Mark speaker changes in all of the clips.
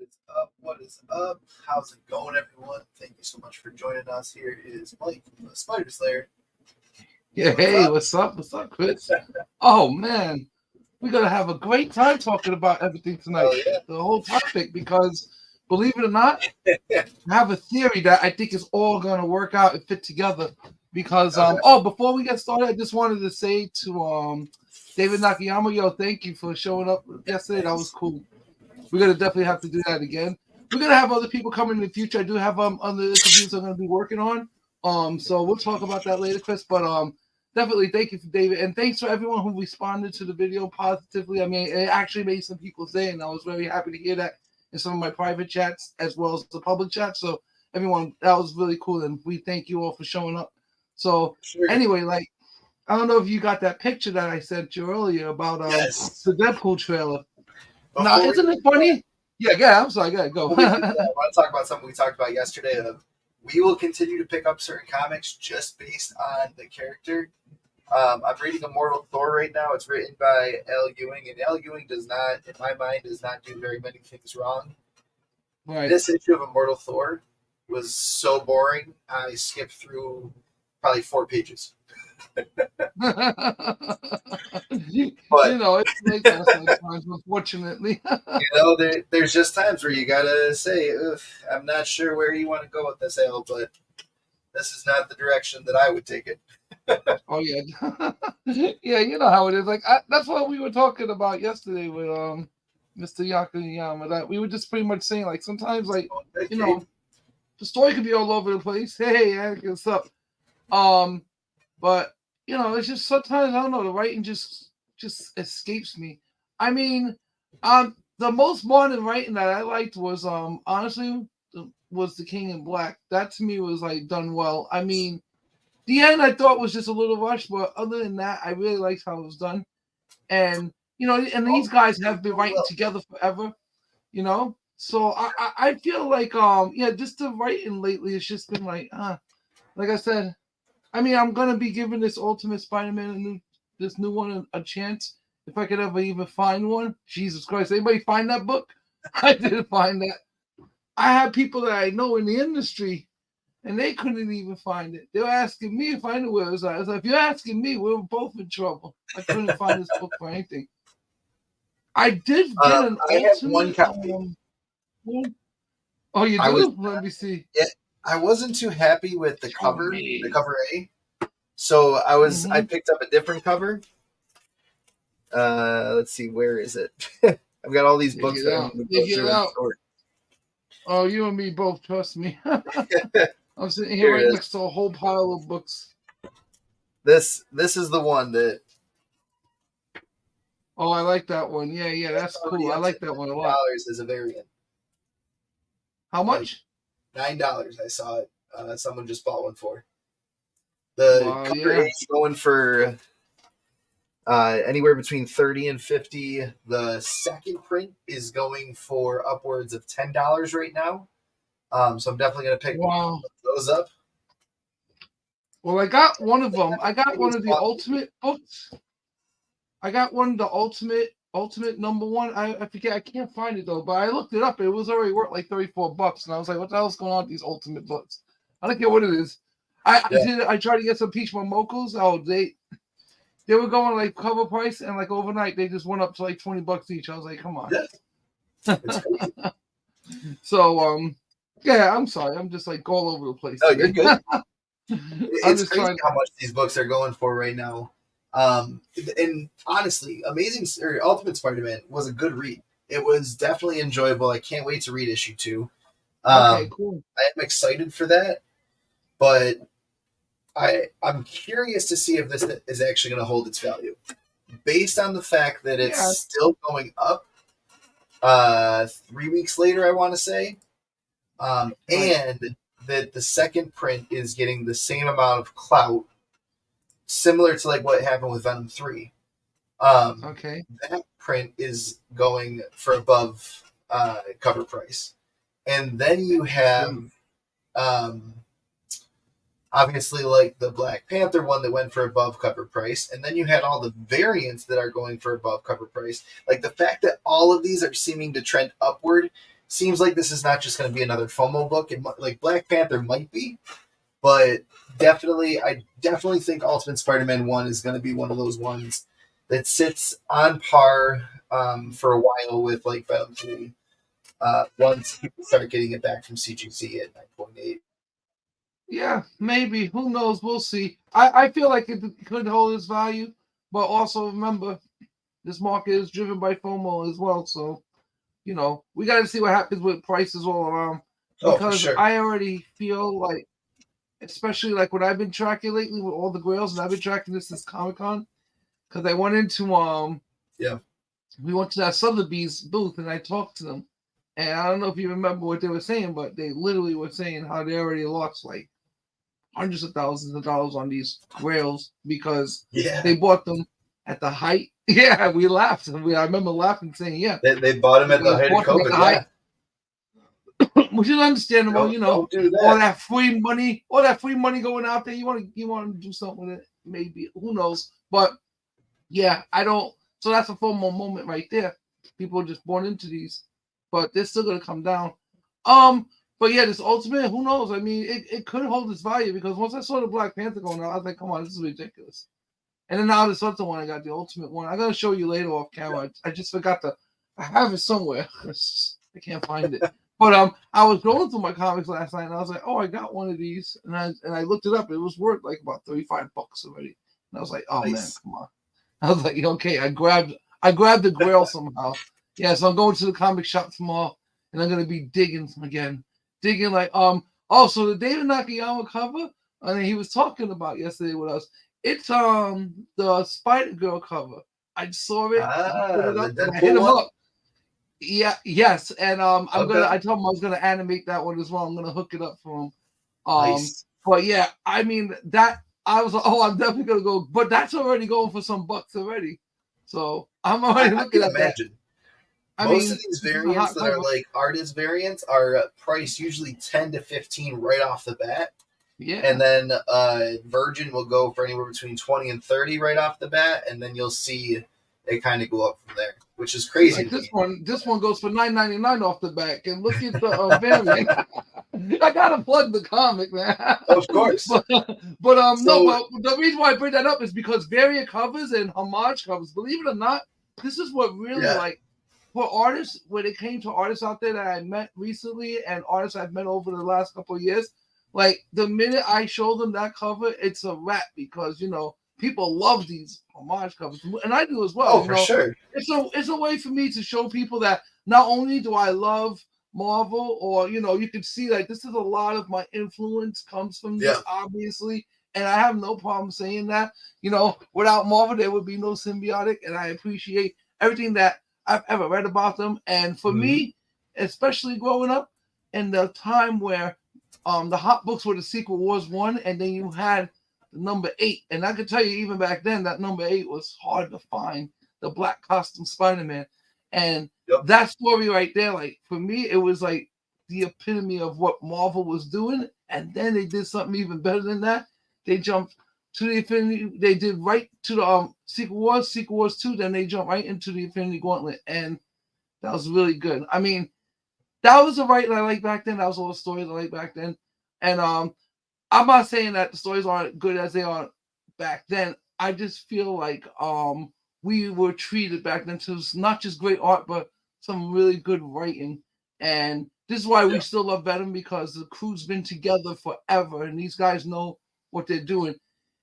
Speaker 1: is up? What is up? How's it going, everyone? Thank you so much for joining us. Here is Mike from the Spider Slayer.
Speaker 2: Yeah,
Speaker 1: What's
Speaker 2: hey,
Speaker 1: up?
Speaker 2: what's up? What's up, Chris? Oh man, we're gonna have a great time talking about everything tonight.
Speaker 1: Oh
Speaker 2: The whole topic, because believe it or not,
Speaker 1: yeah.
Speaker 2: I have a theory that I think is all gonna work out and fit together. Because
Speaker 1: Okay.
Speaker 2: before we get started, I just wanted to say to David Nakayama, yo, thank you for showing up yesterday. That was
Speaker 1: Thanks.
Speaker 2: cool. We're gonna definitely have to do that again. We're gonna have other people coming in the future. I do have other interviews I'm gonna be working on. So we'll talk about that later, Chris. But definitely thank you for David, and thanks for everyone who responded to the video positively. I mean, it actually made some people's day, and I was very happy to hear that in some of my private chats as well as the public chat. So everyone, that was really cool, and we thank you all for showing up. So
Speaker 1: Sure.
Speaker 2: anyway, like I don't know if you got that picture that I sent you earlier about
Speaker 1: Yes.
Speaker 2: the Deadpool trailer. Now,
Speaker 1: Before we
Speaker 2: isn't
Speaker 1: do
Speaker 2: it
Speaker 1: that,
Speaker 2: funny? Yeah, I'm sorry, go.
Speaker 1: before we do that, I want to talk about something we talked about yesterday. We will continue to pick up certain comics just based on the character. I'm reading Immortal Thor right now. It's written by L. Ewing, and L. Ewing does not, in my mind, does not do very many things wrong.
Speaker 2: Right.
Speaker 1: This issue of Immortal Thor was so boring. I skipped through probably 4 pages. But
Speaker 2: It's like that sometimes, unfortunately.
Speaker 1: there's just times where you gotta say, "Ugh, I'm not sure where you want to go with this, Al, but this is not the direction that I would take it."
Speaker 2: Oh yeah, yeah. You know how it is. Like that's what we were talking about yesterday with Mr. Yakuyama. That we were just pretty much saying like sometimes like you
Speaker 1: Okay.
Speaker 2: know the story could be all over the place. Hey, Anakin, what's up? But it's just sometimes I don't know. The writing just escapes me. I mean, the most modern writing that I liked was honestly was the King in Black. That to me was like done well. I mean, the end I thought was just a little rushed, but other than that, I really liked how it was done. And and these
Speaker 1: All
Speaker 2: guys
Speaker 1: done
Speaker 2: have been
Speaker 1: so
Speaker 2: writing
Speaker 1: well.
Speaker 2: together forever. So I feel like just the writing lately has just been like I said. I mean, I'm gonna be giving this Ultimate Spider-Man this new one a chance if I could ever even find one. Jesus Christ! Anybody find that book? I didn't find that. I have people that I know in the industry, and they couldn't even find it. They were asking me if I knew where it was at. I was like, if you're asking me, we're both in trouble. I couldn't find this book for anything. I did get an
Speaker 1: I have one
Speaker 2: Ultimate
Speaker 1: copy.
Speaker 2: one. Oh, you
Speaker 1: I was
Speaker 2: do? Let me see.
Speaker 1: yeah, I wasn't too happy with
Speaker 2: Show
Speaker 1: the
Speaker 2: me.
Speaker 1: cover A. So I
Speaker 2: Mm-hmm.
Speaker 1: picked up a different cover. Let's see, where is it? I've got all these
Speaker 2: Dig
Speaker 1: books
Speaker 2: it
Speaker 1: that I
Speaker 2: out.
Speaker 1: need to go
Speaker 2: Dig it
Speaker 1: through and
Speaker 2: out.
Speaker 1: sort.
Speaker 2: Oh, you and me both. Trust me. I'm sitting here
Speaker 1: Here
Speaker 2: right
Speaker 1: it is.
Speaker 2: next to a whole pile of books.
Speaker 1: This is the one that
Speaker 2: Oh, I like that one. Yeah,
Speaker 1: that's
Speaker 2: that's
Speaker 1: already
Speaker 2: cool. I
Speaker 1: up to
Speaker 2: like that one a lot.
Speaker 1: $9 as a variant.
Speaker 2: How
Speaker 1: Like
Speaker 2: much?
Speaker 1: $9. I saw it. Someone just bought one for. The
Speaker 2: Well,
Speaker 1: cover A
Speaker 2: yeah.
Speaker 1: is going for anywhere between 30 and 50. The second print is going for upwards of $10 right now. So I'm definitely gonna pick
Speaker 2: Wow.
Speaker 1: those up.
Speaker 2: Well, I got one of them. I got
Speaker 1: It
Speaker 2: one
Speaker 1: was
Speaker 2: of the
Speaker 1: fun.
Speaker 2: ultimate books. I got one of the ultimate number one. I forget. I can't find it though. But I looked it up. It was already worth like $34, and I was like, "What the hell's going on with these ultimate books?" I don't care what it is.
Speaker 1: Yeah,
Speaker 2: I tried to get some Peach Momokos. Oh, they were going like cover price, and like overnight they just went up to like $20 each. I was like, "Come on."
Speaker 1: yeah, it's crazy.
Speaker 2: So yeah, I'm sorry. I'm just like all over the place
Speaker 1: No, you're
Speaker 2: today.
Speaker 1: good.
Speaker 2: I'm
Speaker 1: It's
Speaker 2: just
Speaker 1: crazy
Speaker 2: trying.
Speaker 1: how much these books are going for right now. And honestly, Amazing or Ultimate Spider-Man was a good read. It was definitely enjoyable. I can't wait to read issue 2.
Speaker 2: Okay,
Speaker 1: Um,
Speaker 2: cool.
Speaker 1: I am excited for that, but I'm curious to see if this is actually going to hold its value, based on the fact that it's
Speaker 2: Yeah.
Speaker 1: still going up. 3 weeks later, I want to say,
Speaker 2: Right.
Speaker 1: and that the second print is getting the same amount of clout, similar to like what happened with Venom 3. Um,
Speaker 2: Okay.
Speaker 1: that print is going for above cover price, and then you have
Speaker 2: Sweet.
Speaker 1: um, obviously like the Black Panther one that went for above cover price, and then you had all the variants that are going for above cover price. Like the fact that all of these are seeming to trend upward seems like this is not just going to be another FOMO book. Like Black Panther might be, but I definitely think Ultimate Spider-Man 1 is going to be one of those ones that sits on par for a while with like Venom 3 once people start getting it back from CGC at 9.8.
Speaker 2: Yeah, maybe. Who knows? We'll see. I feel like it could hold its value, but also remember, this market is driven by FOMO as well. So, we got to see what happens with prices all around.
Speaker 1: Oh, for
Speaker 2: Because
Speaker 1: sure.
Speaker 2: I already feel like, especially like what I've been tracking lately with all the grails, and I've been tracking this since Comic-Con, because I went into we went to that Sotheby's booth and I talked to them, and I don't know if you remember what they were saying, but they literally were saying how they already lost like hundreds of thousands of dollars on these grails because they bought them at the height. Yeah, we laughed. I remember laughing, saying, "Yeah,
Speaker 1: they bought them at the height of COVID."
Speaker 2: Which is understandable,
Speaker 1: Don't do that.
Speaker 2: all that free money going out there. You want to do something with it, maybe. Who knows? But yeah, I don't. So that's a FOMO moment right there. People are just born into these, but they're still gonna come down. But yeah, this Ultimate, who knows? I mean, it could hold its value because once I saw the Black Panther going out, I was like, come on, this is ridiculous. And then now this other one, I got the Ultimate one. I'm gonna show you later off camera. I just forgot I have it somewhere. I can't find it. But I was going through my comics last night, and I was like, oh, I got one of these, and I looked it up. It was worth like about $35 already. And I was like, oh man, come on. I was like, okay, I grabbed the grail somehow. Yeah, so I'm going to the comic shop tomorrow, and I'm gonna be digging again. Digging like so the David Nakayama cover, and he was talking about yesterday with us. It's the Spider-Girl cover. I saw it. I hit him up. Yeah, yes, and I told him I was gonna animate that one as well. I'm gonna hook it up for him.
Speaker 1: Nice.
Speaker 2: But yeah, I mean that I was like, I'm definitely gonna go, but that's already going for some bucks already. So I'm already looking at that.
Speaker 1: Most of these variants that are like artist variants are priced usually 10 to 15 right off the bat.
Speaker 2: Yeah.
Speaker 1: And then Virgin will go for anywhere between 20 and 30 right off the bat, and then you'll see it kind of go up from there, which is crazy.
Speaker 2: Like this one goes for $9.99 off the back, and look at the variant. I gotta plug the comic, man.
Speaker 1: Of course.
Speaker 2: But the reason why I bring that up is because variant covers and homage covers, believe it or not, this is what really like for artists, when it came to artists out there that I met recently and artists I've met over the last couple of years, like the minute I show them that cover, it's a wrap because people love these homage covers, and I do as well.
Speaker 1: Oh, for sure.
Speaker 2: It's a way for me to show people that not only do I love Marvel, or you can see like this is a lot of my influence comes from this, obviously, and I have no problem saying that. Without Marvel, there would be no Symbiotic, and I appreciate everything that I've ever read about them. And for me, especially growing up in the time where the hot books were the Secret Wars 1, and then you had number 8, and I can tell you even back then that number 8 was hard to find, the black costume Spider-Man, and that story right there, like for me, it was like the epitome of what Marvel was doing. And then they did something even better than that. They jumped to the Infinity. They did right to the Secret Wars 2. Then they jumped right into the Infinity Gauntlet, and that was really good. I mean, that was the writing I liked back then. That was all the stories I liked back then. And I'm not saying that the stories aren't good as they are back then. I just feel like we were treated back then to not just great art, but some really good writing. And this is why we still love Venom, because the crew's been together forever, and these guys know what they're doing.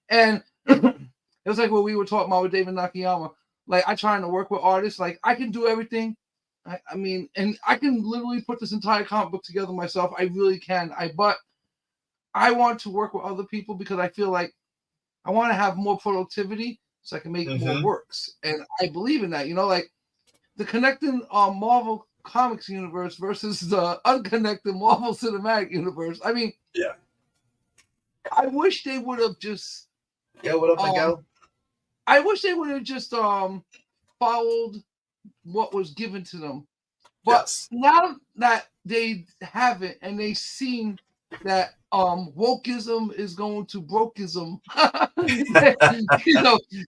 Speaker 2: And it was like what we were talking about with David Nakayama. Like, I trying to work with artists. Like, I can do everything. I mean, and I can literally put this entire comic book together myself. I really can. But I want to work with other people because I feel like I want to have more productivity so I can make more works. And I believe in that. Like the connecting Marvel Comics universe versus the unconnected Marvel Cinematic Universe. I mean, I wish they would have just.
Speaker 1: Yeah, what up, Miguel?
Speaker 2: I wish they would have just followed what was given to them. But now that they haven't, and they've seen that wokeism is going to brokeism,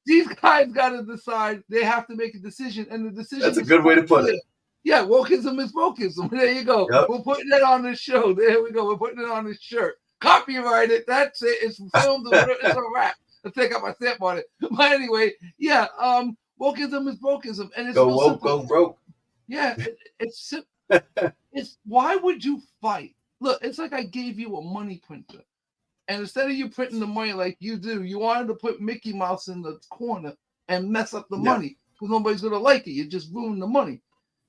Speaker 2: these guys got to decide. They have to make a decision, and the decision.
Speaker 1: That's a good way to put it.
Speaker 2: Yeah, wokeism is wokeism. There you go.
Speaker 1: Yep.
Speaker 2: We're putting that on the show. There we go. We're putting it on the shirt. Copyright it. That's it. It's filmed. It's a wrap. Let's take out my stamp on it. But anyway, yeah. Wokeism is wokeism, and it's
Speaker 1: Go
Speaker 2: real
Speaker 1: woke,
Speaker 2: simple.
Speaker 1: go broke.
Speaker 2: Yeah, it's it's why would you fight? Look, it's like I gave you a money printer, and instead of you printing the money like you do, you wanted to put Mickey Mouse in the corner and mess up the money because nobody's gonna like it. You just ruined the money.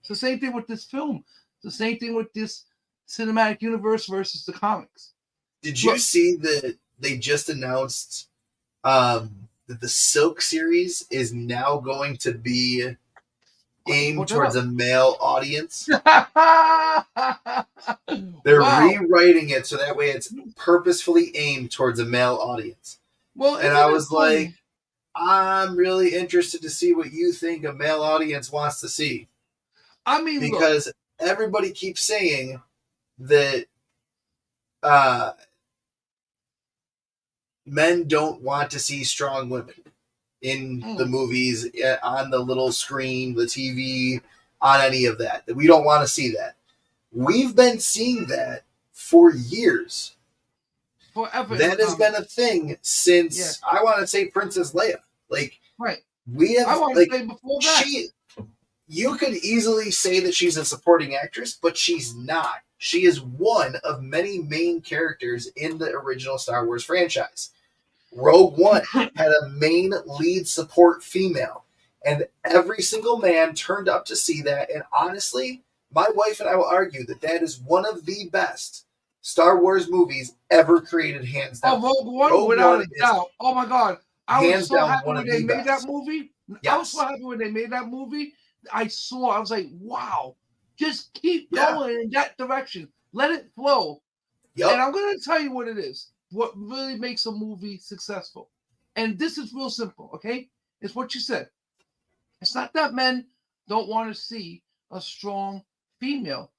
Speaker 2: It's the same thing with this film. It's the same thing with this cinematic universe versus the comics.
Speaker 1: Did you see that they just announced that the Silk series is now going to be aimed towards a male audience? They're rewriting it so that way it's purposefully aimed towards a male audience. Well, and I was like, I'm really interested to see what you think a male audience wants to see.
Speaker 2: I mean,
Speaker 1: because everybody keeps saying that men don't want to see strong women in the movies, on the little screen, the TV, on any of that. That we don't want to see that. We've been seeing that for years.
Speaker 2: Forever.
Speaker 1: That has been a thing since, I want to say, Princess Leia. Like, we have,
Speaker 2: I want to say before that.
Speaker 1: You could easily say that she's a supporting actress, but she's not. She is one of many main characters in the original Star Wars franchise. Rogue One had a main lead support female, and every single man turned up to see that. And honestly, my wife and I will argue that that is one of the best Star Wars movies ever created, hands down.
Speaker 2: Oh, Rogue One, without a doubt. Oh my God. I was so happy when they made that movie.
Speaker 1: Yes.
Speaker 2: I was so happy when they made that movie. I was like, wow, just keep going in that direction. Let it flow. Yep. And I'm going to tell you what it is. What really makes a movie successful. And this is real simple, okay? It's what you said. It's not that men don't want to see a strong female.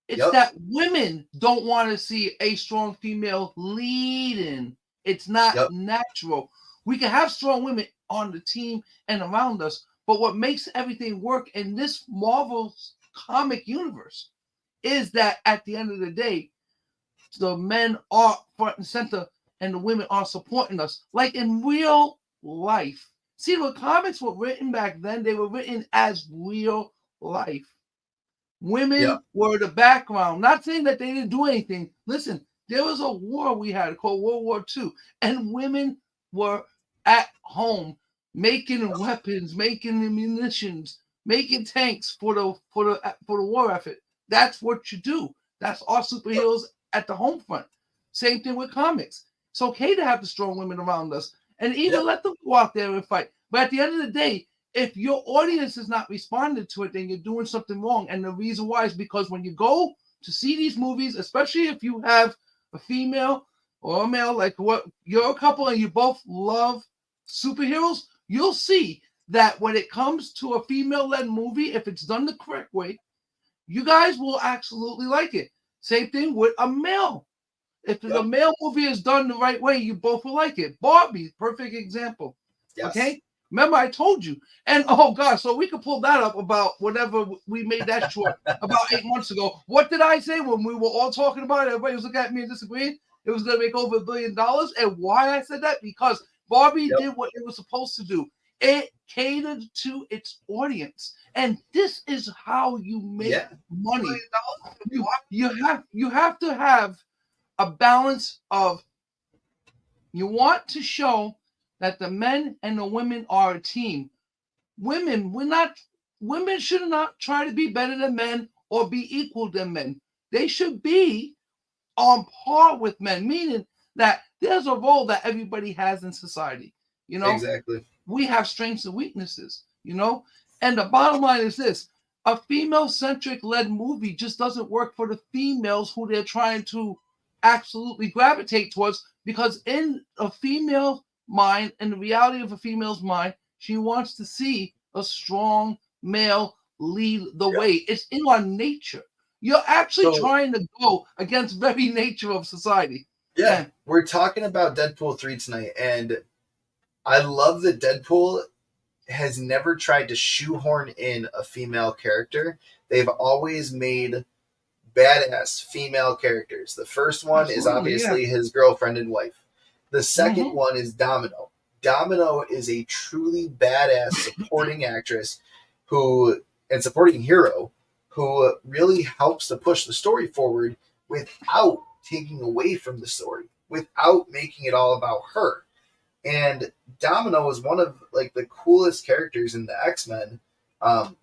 Speaker 2: It's that women don't want to see a strong female leading. It's not natural. We can have strong women on the team and around us, but what makes everything work in this Marvel comic universe is that at the end of the day, the men are front and center and the women are supporting us. Like in real life. See, the comics were written back then, they were written as real life. Women were the background. Not saying that they didn't do anything. Listen, there was a war we had called World War II, and women were at home making weapons, making munitions, making tanks for the war effort. That's what you do. That's our superheroes at the home front. Same thing with comics. It's okay to have the strong women around us, and even let them go out there and fight. But at the end of the day, if your audience is not responding to it, then you're doing something wrong. And the reason why is because when you go to see these movies, especially if you have a female or a male, like what you're a couple and you both love superheroes, you'll see that when it comes to a female-led movie, if it's done the correct way, you guys will absolutely like it. Same thing with a male. If the male movie is done the right way, you both will like it. Barbie, perfect example. Yes. Okay? Remember, I told you. And, oh, God, so we could pull that up about whatever we made that short about 8 months ago. What did I say when we were all talking about it? Everybody was looking at me and disagreeing. It was going to make over $1 billion. And why I said that? Because Barbie did what it was supposed to do. It catered to its audience. And this is how you make money. You have to have a balance of, you want to show that the men and the women are a team. Women should not try to be better than men or be equal than men. They should be on par with men, meaning that there's a role that everybody has in society. You know,
Speaker 1: exactly.
Speaker 2: We have strengths and weaknesses, you know, and the bottom line is this: a female-centric led movie just doesn't work for the females who they're trying to absolutely gravitate towards, because in a female mind, in the reality of a female's mind, she wants to see a strong male lead the way. It's in our nature. You're actually trying to go against very nature of society.
Speaker 1: Yeah, we're talking about Deadpool 3 tonight, and I love that Deadpool has never tried to shoehorn in a female character. they've always made badass female characters. The first one is obviously his girlfriend and wife. The second one is Domino. Domino is a truly badass supporting actress and supporting hero who really helps to push the story forward without taking away from the story, without making it all about her. And Domino is one of like the coolest characters in the X-Men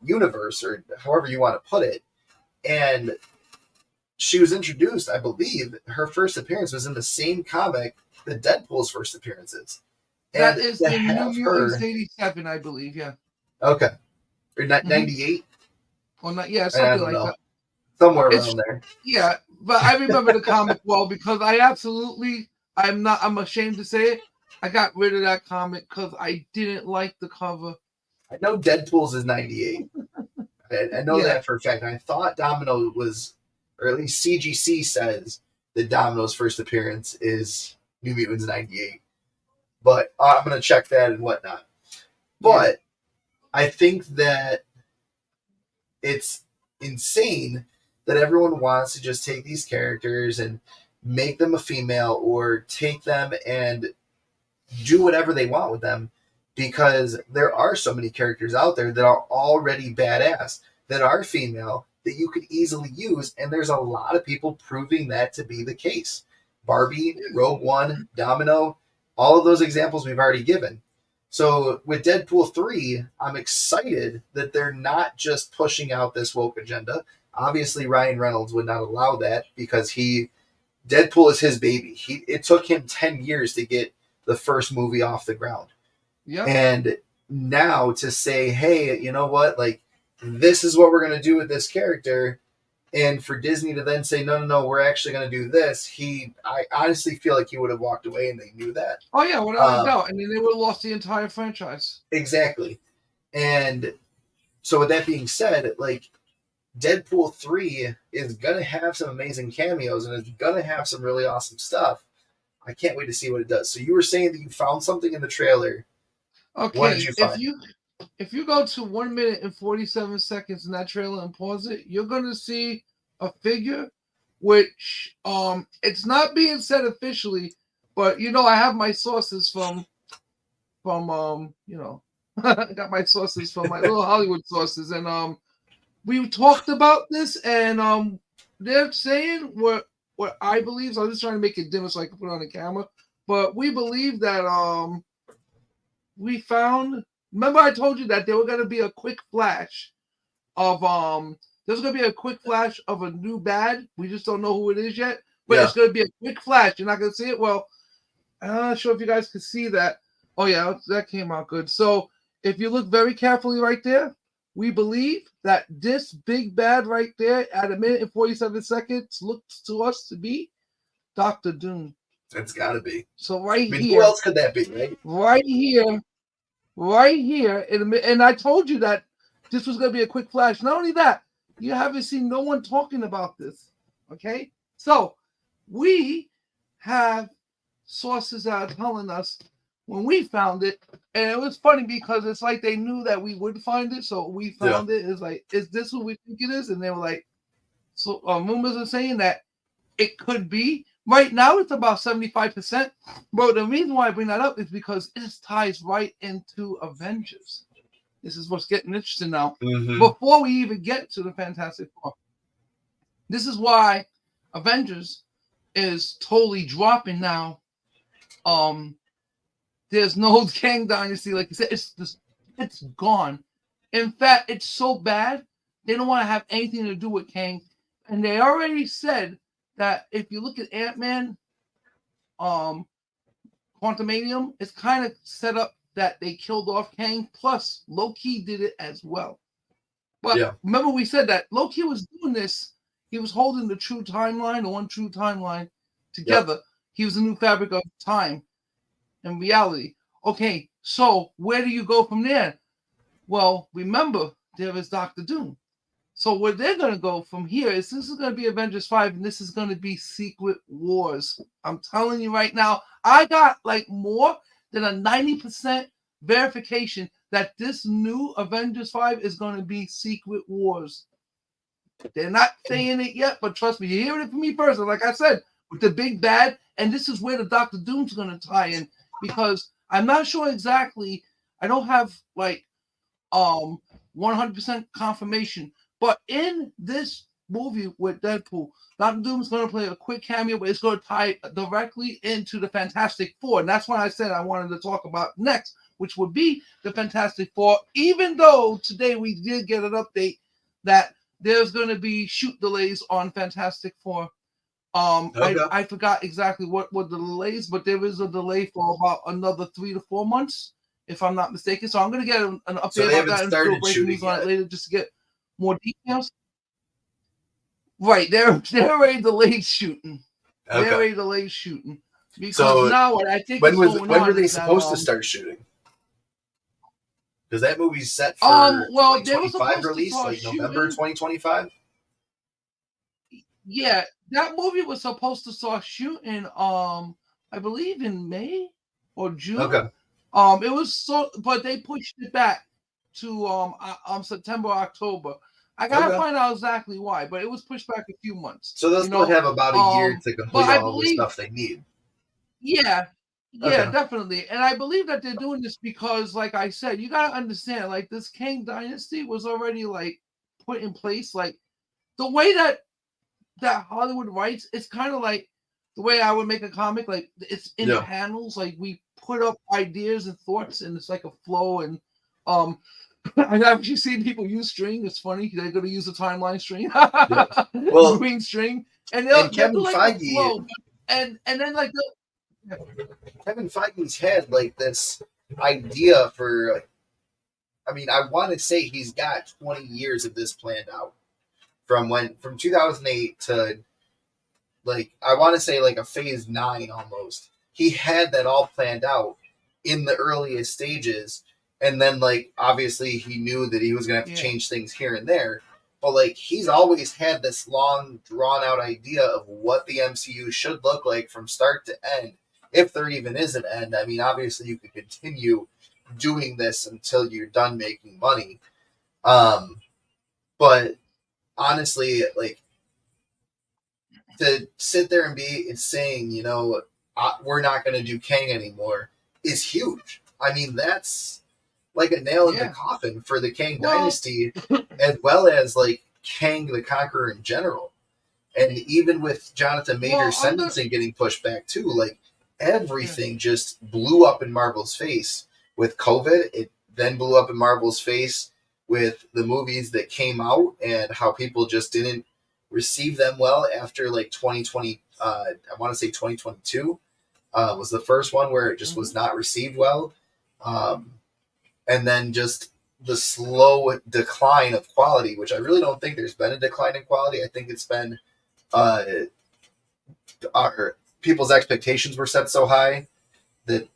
Speaker 1: universe, or however you want to put it. And she was introduced, I believe, her first appearance was in the same comic that Deadpool's first appearance is.
Speaker 2: That is the New Mutants 87, I believe, yeah.
Speaker 1: Okay. Or 98?
Speaker 2: Or not, yeah, something like that.
Speaker 1: Somewhere around there.
Speaker 2: Yeah, but I remember the comic well because I'm ashamed to say it, I got rid of that comic because I didn't like the cover.
Speaker 1: I know Deadpool's is 98. I know that for a fact. And I thought Domino was, or at least CGC says that Domino's first appearance is New Mutants 98. But I'm going to check that and whatnot. But I think that it's insane that everyone wants to just take these characters and make them a female or take them and do whatever they want with them, because there are so many characters out there that are already badass, that are female, that you could easily use, and there's a lot of people proving that to be the case. Barbie, Rogue One, Domino, all of those examples we've already given. So with Deadpool 3, I'm excited that they're not just pushing out this woke agenda. Obviously, Ryan Reynolds would not allow that because Deadpool is his baby. It took him 10 years to get the first movie off the ground.
Speaker 2: Yeah.
Speaker 1: And now to say, hey, you know what? Like, this is what we're going to do with this character. And for Disney to then say, no, we're actually going to do this. I honestly feel like he would have walked away and they knew that.
Speaker 2: Oh, yeah, without a doubt. And then they would have lost the entire franchise.
Speaker 1: Exactly. And so with that being said, like, Deadpool 3 is going to have some amazing cameos and it's going to have some really awesome stuff. I can't wait to see what it does. So you were saying that you found something in the trailer.
Speaker 2: Okay,
Speaker 1: what did you find?
Speaker 2: If you go to 1 minute and 47 seconds in that trailer and pause it, you're going to see a figure which it's not being said officially, but I have my sources from I got my sources from my little Hollywood sources, and we talked about this, and they're saying what I believe. So I'm just trying to make it dimmer so I can put it on the camera. But we believe that we found. Remember, I told you that there was going to be a quick flash of There's going to be a quick flash of a new bad. We just don't know who it is yet. But it's going to be a quick flash. You're not going to see it. Well, I'm not sure if you guys can see that. Oh yeah, that came out good. So if you look very carefully right there, we believe that this big bad right there at 1 minute and 47 seconds looks to us to be Dr. Doom.
Speaker 1: It's got to be.
Speaker 2: So here.
Speaker 1: Who else could that be, right?
Speaker 2: Right here. And I told you that this was going to be a quick flash. Not only that, you haven't seen no one talking about this. Okay? So we have sources that are telling us when we found it, and it was funny because it's like they knew that we would find it, so we found it. It's like, is this what we think it is? And they were like, so rumors are saying that it could be. Right now, it's about 75%. But the reason why I bring that up is because it ties right into Avengers. This is what's getting interesting now. Mm-hmm. Before we even get to the Fantastic Four, this is why Avengers is totally dropping now. There's no Kang Dynasty, like you said. It's gone. In fact, it's so bad they don't want to have anything to do with Kang, and they already said that if you look at Ant-Man, Quantumanium, it's kind of set up that they killed off Kang. Plus, Loki did it as well. But remember, we said that Loki was doing this. He was holding the true timeline, the one true timeline, together. Yep. He was the new fabric of time and reality. Okay, so where do you go from there? Well, remember, there is Dr. Doom. So where they're going to go from here is this is going to be Avengers 5, and this is going to be Secret Wars. I'm telling you right now, I got like more than a 90% verification that this new Avengers 5 is going to be Secret Wars. They're not saying it yet, but trust me, you're hearing it from me first. And like I said, with the big bad, and this is where the Doctor Doom's going to tie in, because I'm not sure exactly. I don't have like 100% confirmation, but in this movie with Deadpool, Doctor Doom's going to play a quick cameo, but it's going to tie directly into the Fantastic Four, and that's what I said I wanted to talk about next, which would be the Fantastic Four. Even though today we did get an update that there's going to be shoot delays on Fantastic Four.
Speaker 1: Okay.
Speaker 2: I forgot exactly what were the delays, but there is a delay for about another 3 to 4 months, if I'm not mistaken. So I'm going to get an update
Speaker 1: So they
Speaker 2: about that
Speaker 1: haven't
Speaker 2: and still
Speaker 1: started
Speaker 2: breaking news
Speaker 1: shooting
Speaker 2: on it
Speaker 1: yet.
Speaker 2: later just to get more details. Right, they're already delayed shooting. They're
Speaker 1: Okay.
Speaker 2: already delayed shooting because
Speaker 1: So
Speaker 2: now what I think
Speaker 1: when
Speaker 2: is
Speaker 1: was
Speaker 2: going
Speaker 1: when
Speaker 2: on
Speaker 1: were they
Speaker 2: is that,
Speaker 1: supposed to start shooting? Because that movie's set for
Speaker 2: well, they were
Speaker 1: 2025
Speaker 2: supposed to
Speaker 1: release,
Speaker 2: start
Speaker 1: like November
Speaker 2: shooting.
Speaker 1: 2025.
Speaker 2: Yeah, that movie was supposed to start shooting, I believe in May or June.
Speaker 1: Okay.
Speaker 2: It was but they pushed it back to September, October. I gotta find out exactly why, but it was pushed back a few months.
Speaker 1: So they'll still have about a year to complete
Speaker 2: I
Speaker 1: all the stuff they need.
Speaker 2: Yeah,
Speaker 1: Okay.
Speaker 2: definitely. And I believe that they're doing this because, like I said, you gotta understand, like this Kang Dynasty was already like put in place. Like the way that Hollywood writes, it's kind of like the way I would make a comic. Like it's in panels. Like we put up ideas and thoughts, and it's like a flow. And I've actually seen people use string. It's funny. They're going to use a timeline string,
Speaker 1: Well,
Speaker 2: green string, and
Speaker 1: and
Speaker 2: they'll do
Speaker 1: Kevin
Speaker 2: like
Speaker 1: Feige,
Speaker 2: a flow. And then like
Speaker 1: Kevin Feige's had like this idea for. I mean, I want to say he's got 20 years of this planned out from 2008 to like I want to say like a phase 9 almost. He had that all planned out in the earliest stages, and then like obviously he knew that he was gonna have to change things here and there. But like he's always had this long drawn out idea of what the MCU should look like from start to end, if there even is an end. I mean, obviously you could continue doing this until you're done making money. But honestly, like to sit there and be saying, you know, we're not going to do Kang anymore is huge. I mean, that's like a nail in the coffin for the Kang Dynasty, as well as like Kang the Conqueror in general. And even with Jonathan Major's sentencing getting pushed back too, like everything just blew up in Marvel's face with COVID. It then blew up in Marvel's face with the movies that came out and how people just didn't receive them well after like 2020. I want to say 2022 was the first one where it just was not received well. And then just the slow decline of quality, which I really don't think there's been a decline in quality. I think it's been our people's expectations were set so high that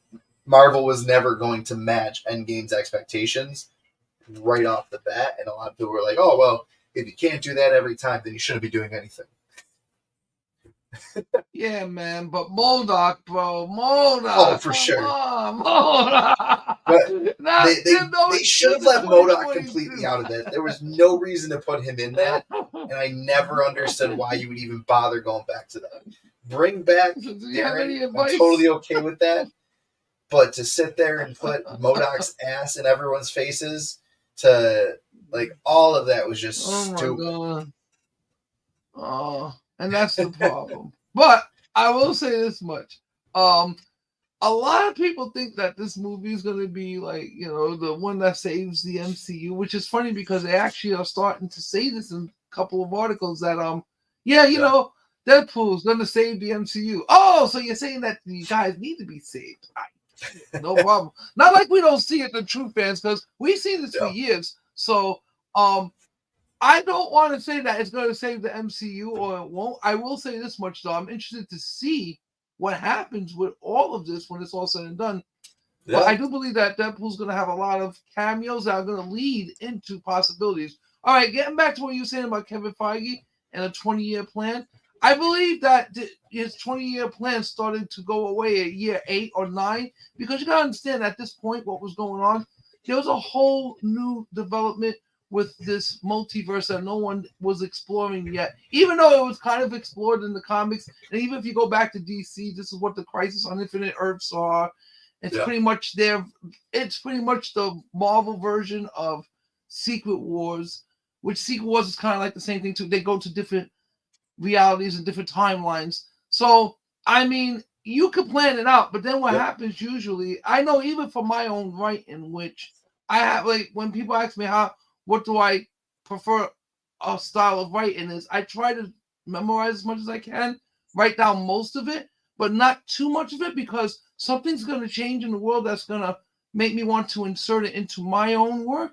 Speaker 1: Marvel was never going to match Endgame's expectations right off the bat. And a lot of people were like, oh, well, if you can't do that every time, then you shouldn't be doing anything.
Speaker 2: Yeah, man, but MODOK, bro, MODOK.
Speaker 1: Oh, for sure.
Speaker 2: MODOK.
Speaker 1: But they should have left MODOK completely out of that. There was no reason to put him in that, and I never understood why you would even bother going back to that. Bring back Darren, I'm totally okay with that. But to sit there and put MODOK's ass in everyone's faces, to like all of that was just stupid.
Speaker 2: God. Oh, and that's the problem. But I will say this much. A lot of people think that this movie is going to be like, you know, the one that saves the MCU, which is funny because they actually are starting to say this in a couple of articles that, you know, Deadpool's going to save the MCU. Oh, so you're saying that the guys need to be saved. No problem. Not like we don't see it, the true fans, because we've seen this for years. So, I don't want to say that it's going to save the MCU or it won't. I will say this much, though. I'm interested to see what happens with all of this when it's all said and done. Yeah. But I do believe that Deadpool's going to have a lot of cameos that are going to lead into possibilities. All right, getting back to what you were saying about Kevin Feige and a 20-year plan. I believe that his 20-year plan started to go away at year 8 or 9 because you got to understand at this point what was going on. There was a whole new development with this multiverse that no one was exploring yet, even though it was kind of explored in the comics. And even if you go back to DC, this is what the Crisis on Infinite Earths are. It's pretty much there. It's pretty much the Marvel version of Secret Wars, which Secret Wars is kind of like the same thing too. They go to different realities and different timelines. So, I mean, you could plan it out, but then what happens usually, I know even for my own writing, which I have, like, when people ask me what do I prefer a style of writing is, I try to memorize as much as I can, write down most of it, but not too much of it, because something's going to change in the world that's going to make me want to insert it into my own work.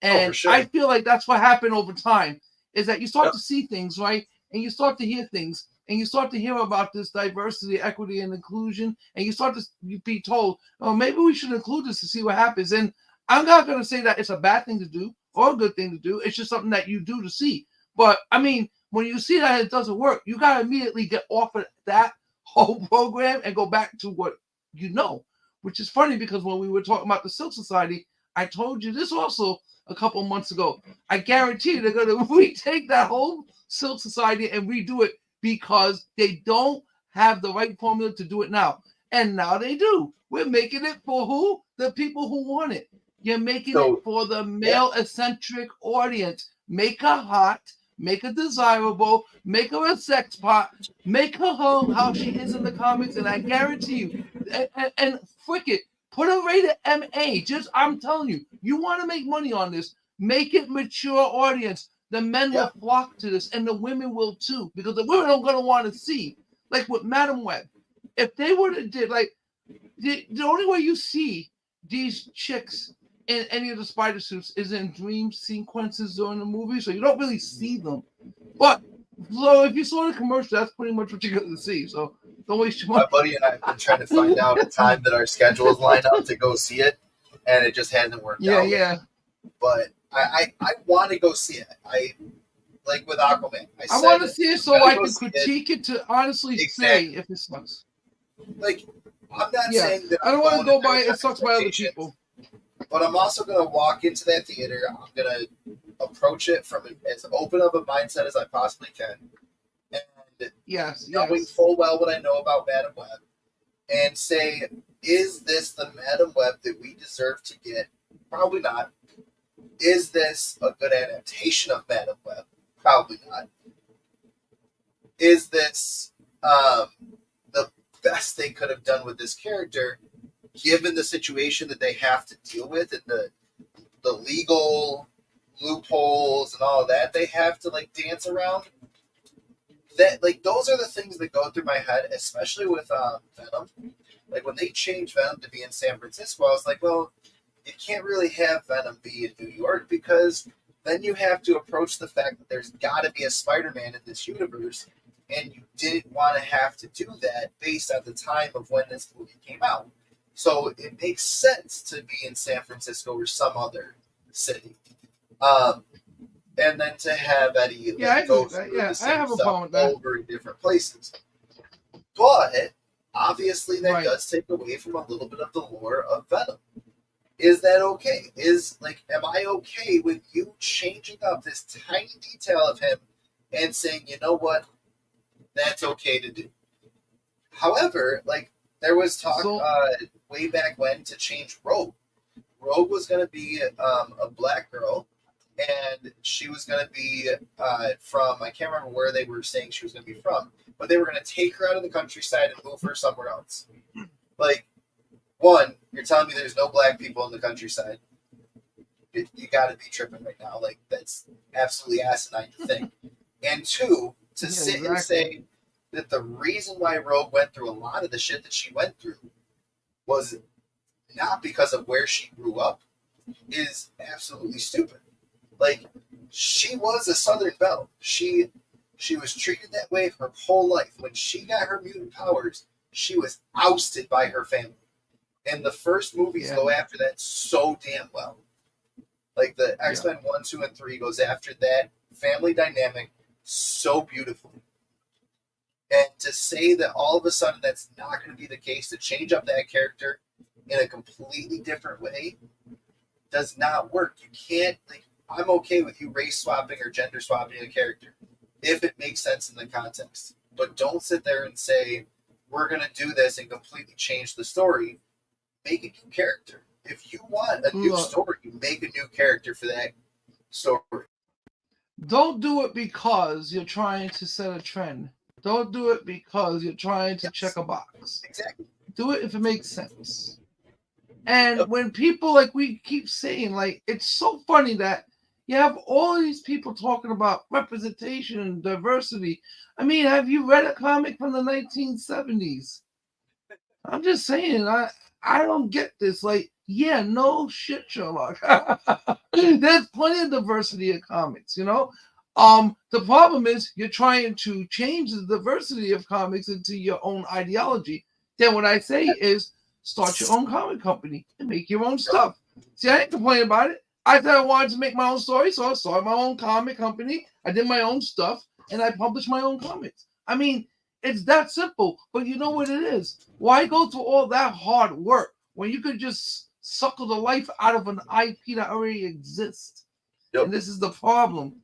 Speaker 2: And I feel like that's what happened over time, is that you start to see things, right? And you start to hear things, and you start to hear about this diversity, equity, and inclusion, and you start to be told, oh, maybe we should include this to see what happens. And I'm not going to say that it's a bad thing to do or a good thing to do. It's just something that you do to see. But, I mean, when you see that it doesn't work, you got to immediately get off of that whole program and go back to what you know, which is funny, because when we were talking about the Silk Society, I told you this also a couple months ago. I guarantee they're going to retake that whole Silk Society and redo it, because they don't have the right formula to do it now. And now they do. We're making it for who? The people who want it. You're making it for the male-eccentric audience. Make her hot, make her desirable, make her a sex pot, make her how she is in the comics, and I guarantee you, and frick it, put her rated MA. I'm telling you, you want to make money on this, make it mature audience. The men will flock to this, and the women will too, because the women are going to want to see, like with Madam Web. If they would have did, like, the only way you see these chicks in any of the spider suits is in dream sequences during the movie, so you don't really see them. But so if you saw the commercial, that's pretty much what you're going to see. So don't waste your money.
Speaker 1: My buddy and I have been trying to find out a time that our schedules line up to go see it, and it just hasn't worked out.
Speaker 2: Yeah.
Speaker 1: But I want to go see it. I like with Aquaman.
Speaker 2: I want to see it so I can critique it to honestly say if it sucks.
Speaker 1: Like, I'm not saying that
Speaker 2: I don't want to go by it sucks by other people.
Speaker 1: But I'm also going to walk into that theater. I'm going to approach it from as open of a mindset as I possibly can. And knowing full well what I know about Madam Web, and say, is this the Madam Web that we deserve to get? Probably not. Is this a good adaptation of Madam Web? Probably not. Is this the best they could have done with this character, given the situation that they have to deal with and the legal loopholes and all of that they have to like dance around? That, like, those are the things that go through my head, especially with Venom. Like, when they changed Venom to be in San Francisco, I was like, well, you can't really have Venom be in New York, because then you have to approach the fact that there's got to be a Spider-Man in this universe, and you didn't want to have to do that based on the time of when this movie came out. So it makes sense to be in San Francisco or some other city. And then to have Eddie go through the same stuff over in different places. But obviously that does take away from a little bit of the lore of Venom. Is that okay? Am I okay with you changing up this tiny detail of him and saying, you know what, that's okay to do? However, like, there was talk way back when to change Rogue. Rogue was going to be a black girl, and she was going to be from, I can't remember where they were saying she was going to be from, but they were going to take her out of the countryside and move her somewhere else. Like, one, you're telling me there's no black people in the countryside. You got to be tripping right now. Like, that's absolutely asinine to think. And two, to sit and say that the reason why Rogue went through a lot of the shit that she went through was not because of where she grew up is absolutely stupid. Like, she was a Southern Belle. She was treated that way her whole life. When she got her mutant powers, she was ousted by her family. And the first movies go after that so damn well. Like, the X-Men 1, 2, and 3 goes after that family dynamic so beautifully. And to say that all of a sudden that's not going to be the case, to change up that character in a completely different way, does not work. You can't, like, I'm okay with you race swapping or gender swapping a character if it makes sense in the context. But don't sit there and say, we're going to do this and completely change the story. Make a new character. If you want a new story, make a new character for that story.
Speaker 2: Don't do it because you're trying to set a trend. Don't do it because you're trying to check a box.
Speaker 1: Exactly.
Speaker 2: Do it if it makes sense. And when people, like we keep saying, like, it's so funny that you have all these people talking about representation and diversity. I mean, have you read a comic from the 1970s? I'm just saying, I don't get this. Like, yeah, no shit, Sherlock. There's plenty of diversity in comics, you know? The problem is you're trying to change the diversity of comics into your own ideology. Then what I say is start your own comic company and make your own stuff. See, I ain't complaining about it. I said I wanted to make my own story, so I started my own comic company. I did my own stuff, and I published my own comics. I mean, it's that simple, but you know what it is. Why go through all that hard work when you could just suckle the life out of an IP that already exists? Yep. And this is the problem.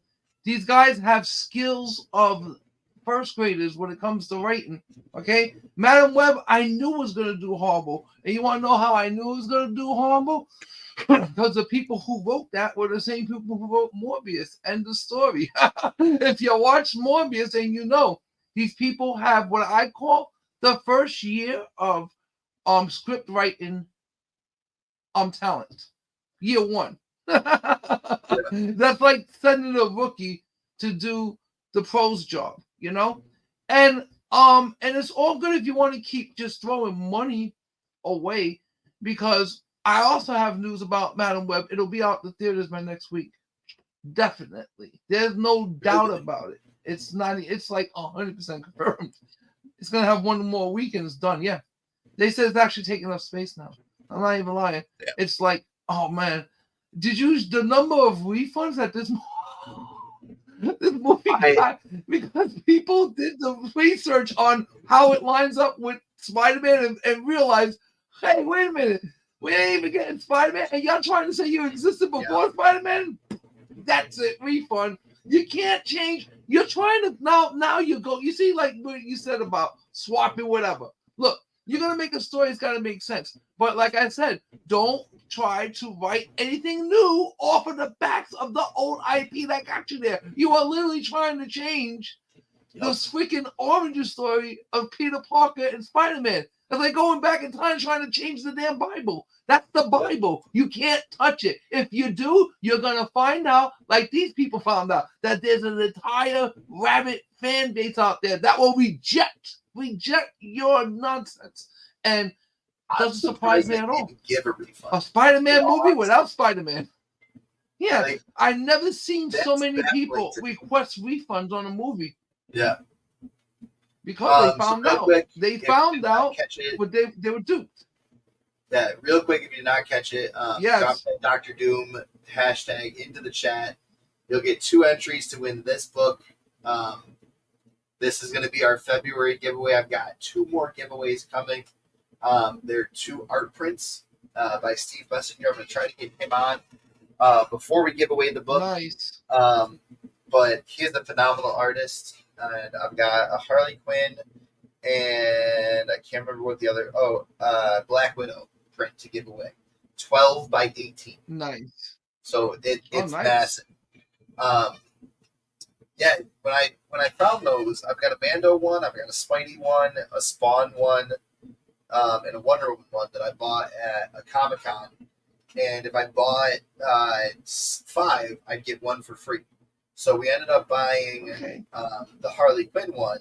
Speaker 2: These guys have skills of first graders when it comes to writing. Okay, Madam Web, I knew was going to do horrible, and you want to know how I knew it was going to do horrible? Because the people who wrote that were the same people who wrote Morbius. End of story. If you watch Morbius, and you know these people have what I call the first year of script writing talent. Year one. That's like sending a rookie to do the pros job, you know? And it's all good if you want to keep just throwing money away, because I also have news about Madam Web. It'll be out the theaters by next week. Definitely. There's no doubt about it. It's like 100% confirmed. It's gonna have one more weekends done. Yeah. They said it's actually taking up space now. I'm not even lying. Yeah. It's like, oh man. Did you the number of refunds that this movie got, because people did the research on how it lines up with Spider-Man and realized, hey, wait a minute, we ain't even getting Spider-Man, and y'all trying to say you existed before Spider-Man? That's it, refund. You can't change. You're trying to now you go. You see, like what you said about swapping, whatever. Look, you're gonna make a story. It's gotta make sense. But like I said, don't try to write anything new off of the backs of the old IP that got you there. You are literally trying to change this freaking origin story of Peter Parker and Spider-Man. It's like going back in time trying to change the damn Bible. That's the Bible. You can't touch it. If you do, you're going to find out, like these people found out, that there's an entire rabid fan base out there that will reject your nonsense. And doesn't surprise me at all.
Speaker 1: Give a refund.
Speaker 2: A Spider-Man movie without Spider-Man. Yeah, like, I've never seen so many people request refunds on a movie.
Speaker 1: Yeah.
Speaker 2: Because they found out. They found out, but they were duped.
Speaker 1: Yeah, real quick, if you did not catch it,
Speaker 2: yes.
Speaker 1: drop that Dr. Doom hashtag into the chat. You'll get 2 entries to win this book. This is going to be our February giveaway. I've got 2 more giveaways coming. They're 2 art prints by Steve Messenger. I'm going to try to get him on before we give away the book.
Speaker 2: Nice.
Speaker 1: But he is a phenomenal artist. And I've got a Harley Quinn and I can't remember what the other. Black Widow print to give away. 12 by 18.
Speaker 2: Nice.
Speaker 1: So it's
Speaker 2: nice.
Speaker 1: massive. Yeah, when I found those, I've got a Mando one, I've got a Spidey one, a Spawn one, and a Wonder Woman one that I bought at a Comic-Con. And if I bought 5, I'd get 1 for free. So we ended up buying the Harley Quinn one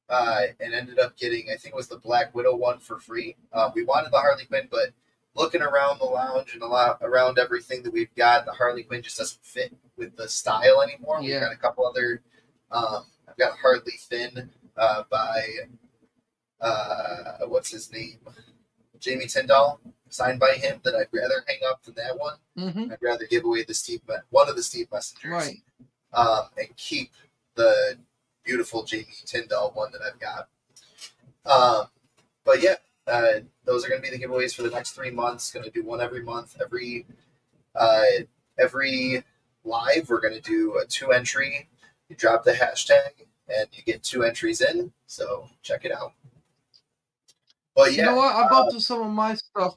Speaker 1: and ended up getting, I think it was the Black Widow one for free. We wanted the Harley Quinn, but looking around the lounge and around everything that we've got, the Harley Quinn just doesn't fit with the style anymore.
Speaker 2: Yeah.
Speaker 1: We've got a couple other, I've got Harley Finn by, what's his name? Jamie Tyndall, signed by him, that I'd rather hang up than that one.
Speaker 2: Mm-hmm.
Speaker 1: I'd rather give away one of the Steve Messengers.
Speaker 2: Right.
Speaker 1: And keep the beautiful Jamie Tyndall one that I've got. But yeah, those are going to be the giveaways for the next 3 months. Going to do one every month. Every live. We're going to do a 2-entry. You drop the hashtag, and you get 2 entries in. So check it out. But yeah,
Speaker 2: You know what? I'll go through some of my stuff.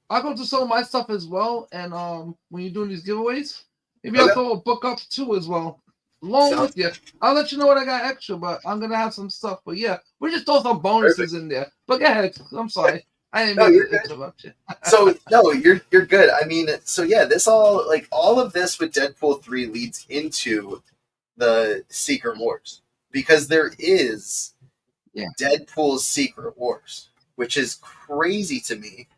Speaker 2: I'll go through some of my stuff as well. And when you're doing these giveaways, maybe I'll throw a book up too as well. Along with you. I'll let you know what I got extra, but I'm gonna have some stuff. But yeah, we just throw some bonuses in there. But go ahead. I'm sorry. I didn't mean to interrupt you.
Speaker 1: So no, you're good. I mean, so yeah, this all of this with Deadpool 3 leads into the Secret Wars, because there is Deadpool's Secret Wars, which is crazy to me,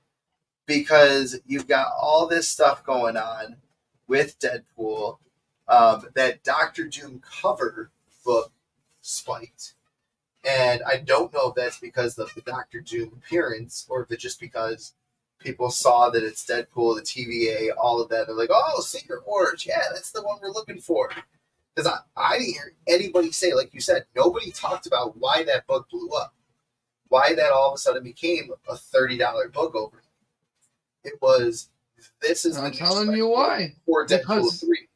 Speaker 1: because you've got all this stuff going on with Deadpool. That Doctor Doom cover book spiked. And I don't know if that's because of the Doctor Doom appearance, or if it's just because people saw that it's Deadpool, the TVA, all of that. They're like, oh, Secret Wars. Yeah, that's the one we're looking for. Because I didn't hear anybody say, like you said, nobody talked about why that book blew up. Why that all of a sudden became a $30 book overnight. It was, this is
Speaker 2: I'm telling you why.
Speaker 1: For Deadpool 3.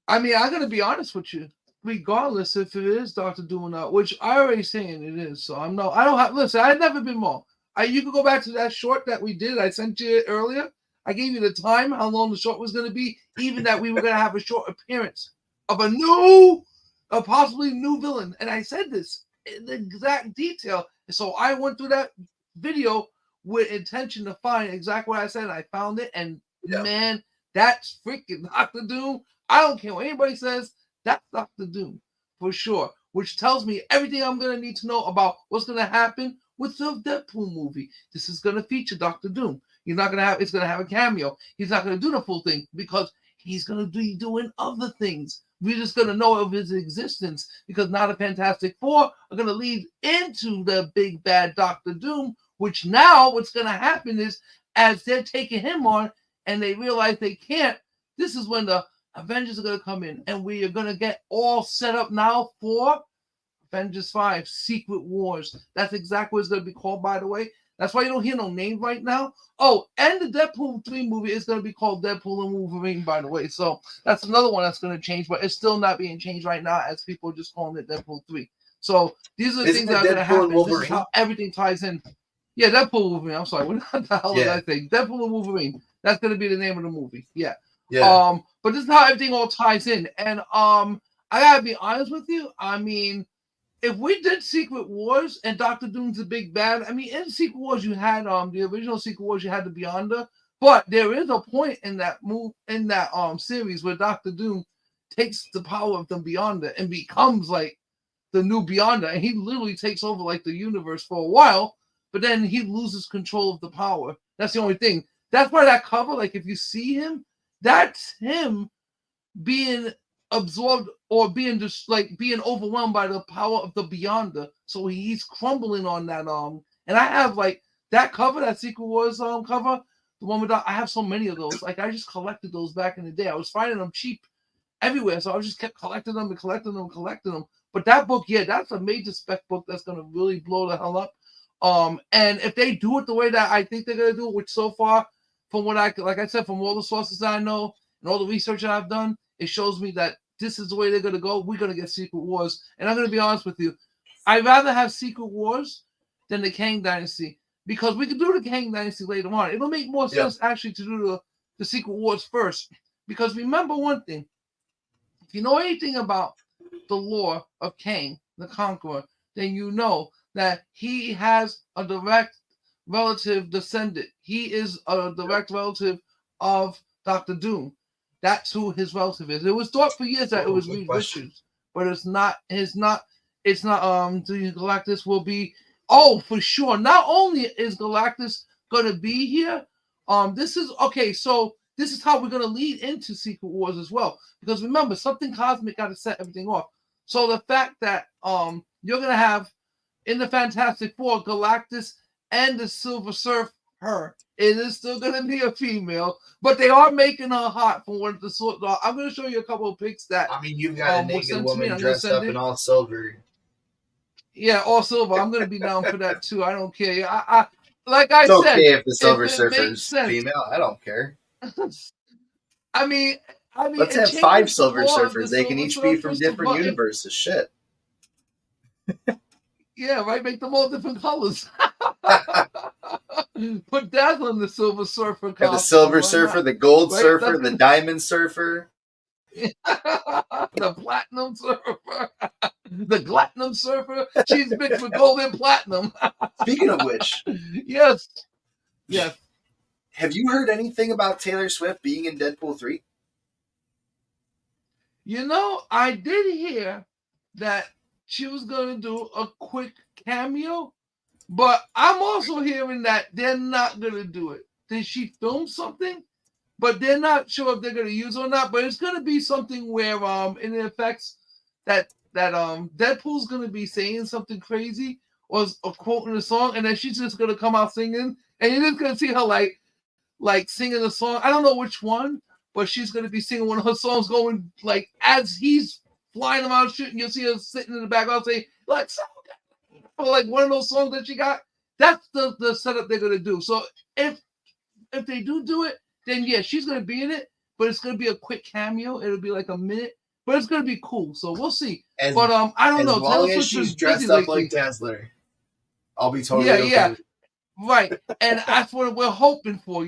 Speaker 2: I mean, I'm going to be honest with you. Regardless if it is Doctor Doom or not, which I already saying it is, so I don't have. Listen, I've never been more. You can go back to that short that we did. I sent you earlier. I gave you the time, how long the short was going to be, even that we were going to have a short appearance of a possibly new villain, and I said this in the exact detail. And so I went through that video with intention to find exactly what I said. And I found it, and man, that's freaking Doctor Doom. I don't care what anybody says. That's Doctor Doom for sure, which tells me everything I'm going to need to know about what's going to happen with the Deadpool movie. This is going to feature Doctor Doom. He's not going to have, it's going to have a cameo. He's not going to do the full thing because he's going to be doing other things. We're just going to know of his existence because now the Fantastic Four are going to lead into the big bad Doctor Doom, which now what's going to happen is as they're taking him on and they realize they can't, this is when the Avengers are going to come in, and we are going to get all set up now for Avengers 5 Secret Wars. That's exactly what it's going to be called, by the way. That's why you don't hear no name right now. Oh, and the Deadpool 3 movie is going to be called Deadpool and Wolverine, by the way. So that's another one that's going to change, but it's still not being changed right now as people are just calling it Deadpool 3. So these are the things that are going to happen. This is how everything ties in. Yeah, Deadpool Wolverine. I'm sorry. What the hell did I think? Deadpool and Wolverine. That's going to be the name of the movie. Yeah. But this is how everything all ties in. And I gotta be honest with you. I mean, if we did Secret Wars and Doctor Doom's the big bad, I mean, in Secret Wars you had the original Secret Wars, you had the Beyonder, but there is a point in that series where Doctor Doom takes the power of the Beyonder and becomes like the new Beyonder, and he literally takes over like the universe for a while, but then he loses control of the power. That's the only thing. That's why that cover, like if you see him, that's him being absorbed or being just like being overwhelmed by the power of the Beyonder. So he's crumbling on that. And I have like that cover, that Secret Wars cover, the one with I have so many of those. Like I just collected those back in the day. I was finding them cheap everywhere, so I just kept collecting them and collecting them. But that book, yeah, that's a major spec book that's gonna really blow the hell up. And if they do it the way that I think they're gonna do it, which so far, from what like I said, from all the sources that I know and all the research that I've done, it shows me that this is the way they're gonna go. We're gonna get Secret Wars, and I'm gonna be honest with you, I'd rather have Secret Wars than the Kang Dynasty because we can do the Kang Dynasty later on. It'll make more sense actually to do the Secret Wars first, because remember one thing: if you know anything about the lore of Kang the Conqueror, then you know that he has a direct relative descendant. He is a direct relative of Doctor Doom. That's who his relative is. It was thought for years that it was Reed Richards, but it's not. Galactus will be. Oh, for sure. Not only is Galactus gonna be here, this is okay. So this is how we're gonna lead into Secret Wars as well. Because remember, something cosmic got to set everything off. So the fact that you're gonna have in the Fantastic Four Galactus and the Silver Surfer, it is still gonna be a female, but they are making her hot from what the sort. I'm gonna show you a couple of pics that.
Speaker 1: I mean, you've got a naked woman dressed up in all silver.
Speaker 2: Yeah, all silver. I'm gonna be down for that too. I don't care. I like I
Speaker 1: said,
Speaker 2: it's
Speaker 1: okay if the Silver Surfer's female. I don't care.
Speaker 2: I mean,
Speaker 1: Let's
Speaker 2: it
Speaker 1: have 5
Speaker 2: changes the
Speaker 1: Silver
Speaker 2: lore of the
Speaker 1: Surfers. They can
Speaker 2: Silver
Speaker 1: each be from
Speaker 2: Surfers
Speaker 1: different universes. Shit.
Speaker 2: Yeah, right. Make them all different colors. Put Dazzle in the Silver Surfer
Speaker 1: Have the
Speaker 2: costume.
Speaker 1: Silver
Speaker 2: Why
Speaker 1: Surfer,
Speaker 2: not?
Speaker 1: the Gold
Speaker 2: Right?
Speaker 1: Surfer, the Diamond Surfer.
Speaker 2: The Platinum Surfer. The Platinum Surfer. She's mixed with gold and platinum.
Speaker 1: Speaking of which,
Speaker 2: Yes. Yes.
Speaker 1: have you heard anything about Taylor Swift being in Deadpool 3?
Speaker 2: You know, I did hear that she was going to do a quick cameo, but I'm also hearing that they're not going to do it. Did she film something? But they're not sure if they're going to use it or not. But it's going to be something where in the effects that Deadpool's going to be saying something crazy or quoting a song, and then she's just going to come out singing, and you're just going to see her like singing a song. I don't know which one, but she's going to be singing one of her songs, going like as he's flying them out shooting. You'll see her sitting in the background saying like one of those songs that she got. That's the setup they're going to do. So if they do it, then yeah, she's gonna be in it, but it's gonna be a quick cameo. It'll be like a minute, but it's gonna be cool. So we'll see. But I don't know.
Speaker 1: As long as she's dressed up like Dazzler, I'll be totally okay.
Speaker 2: Right, and that's what we're hoping for.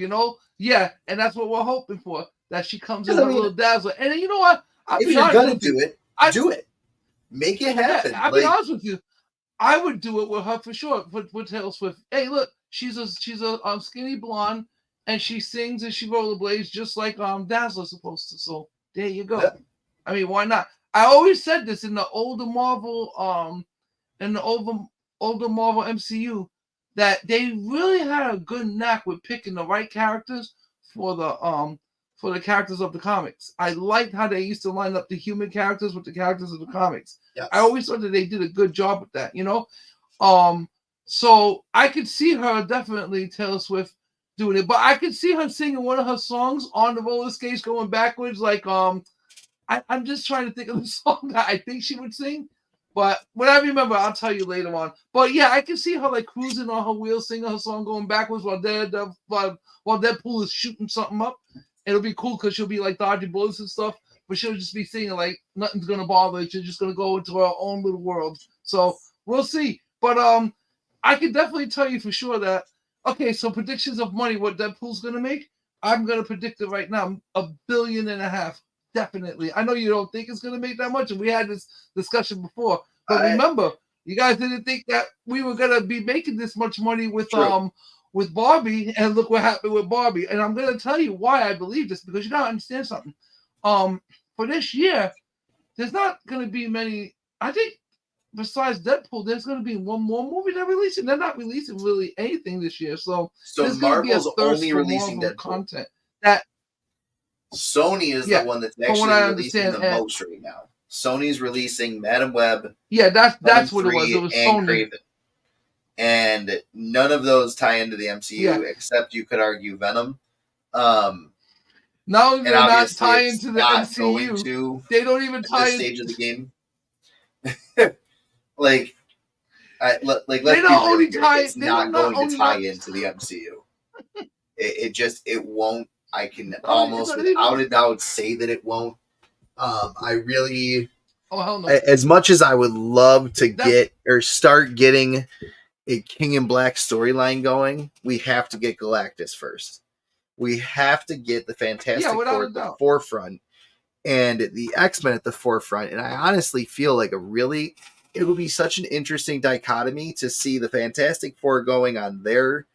Speaker 2: Yeah, and that's what we're hoping for. That she comes in a little Dazzler, and then, you know what?
Speaker 1: If you're gonna do it, do it. Make it happen.
Speaker 2: I'll be honest with you. I would do it with her for sure. With Taylor Swift. Hey, look, she's a skinny blonde. And she sings and she rollerblades just like Dazzler's supposed to. So there you go. Yeah. I mean, why not? I always said this in the older Marvel MCU, that they really had a good knack with picking the right characters for the characters of the comics. I liked how they used to line up the human characters with the characters of the comics. Yes. I always thought that they did a good job with that, So I could see her definitely, Taylor Swift, doing it, but I could see her singing one of her songs on the roller skates going backwards. Like I'm just trying to think of the song that I think she would sing, but when I remember, I'll tell you later on. But yeah, I can see her like cruising on her wheels, singing her song going backwards while Deadpool is shooting something up. It'll be cool because she'll be like dodging bullets and stuff, but she'll just be singing like nothing's gonna bother her. She's just gonna go into her own little world. So we'll see. But I can definitely tell you for sure that. Okay, so predictions of money, what Deadpool's going to make? I'm going to predict it right now. $1.5 billion. Definitely. I know you don't think it's going to make that much, and we had this discussion before. But remember, you guys didn't think that we were going to be making this much money with Barbie, and look what happened with Barbie. And I'm going to tell you why I believe this, because you got to understand something. For this year, there's not going to be many. I think besides Deadpool, there's going to be one more movie they're releasing. They're not releasing really anything this year, so there's going to be a thirst only releasing Marvel Deadpool content. That
Speaker 1: Sony is the one that's actually releasing the most right now. Sony's releasing Madam Web.
Speaker 2: Yeah, that's what it was. It was
Speaker 1: and Sony. Craven. And none of those tie into the MCU, except you could argue Venom.
Speaker 2: No, they're not tying into the MCU. They don't even tie
Speaker 1: this stage of the game. Let's it's not going to tie into the MCU. It won't. I can almost without a doubt say that it won't. I really,
Speaker 2: hell no.
Speaker 1: As much as I would love to get or start getting a King in Black storyline going, we have to get Galactus first. We have to get the Fantastic Four at the forefront and the X-Men at the forefront. And I honestly feel like it would be such an interesting dichotomy to see the Fantastic Four going on their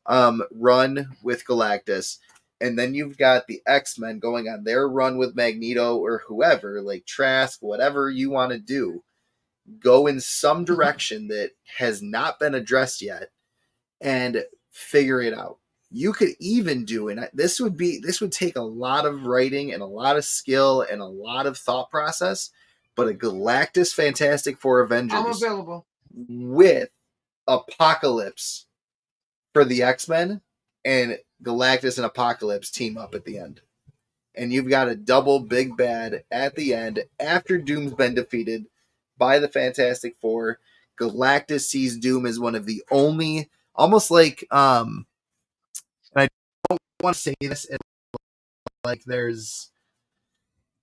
Speaker 1: run with Galactus, and then you've got the X-Men going on their run with Magneto or whoever, like Trask, whatever you want to do. Go in some direction that has not been addressed yet and figure it out. You could even do, and this would take a lot of writing and a lot of skill and a lot of thought process, but a Galactus Fantastic Four Avengers
Speaker 2: I'm available
Speaker 1: with Apocalypse for the X-Men, and Galactus and Apocalypse team up at the end. And you've got a double big bad at the end after Doom's been defeated by the Fantastic Four. Galactus sees Doom as one of the only, almost like, and I don't want to say this like there's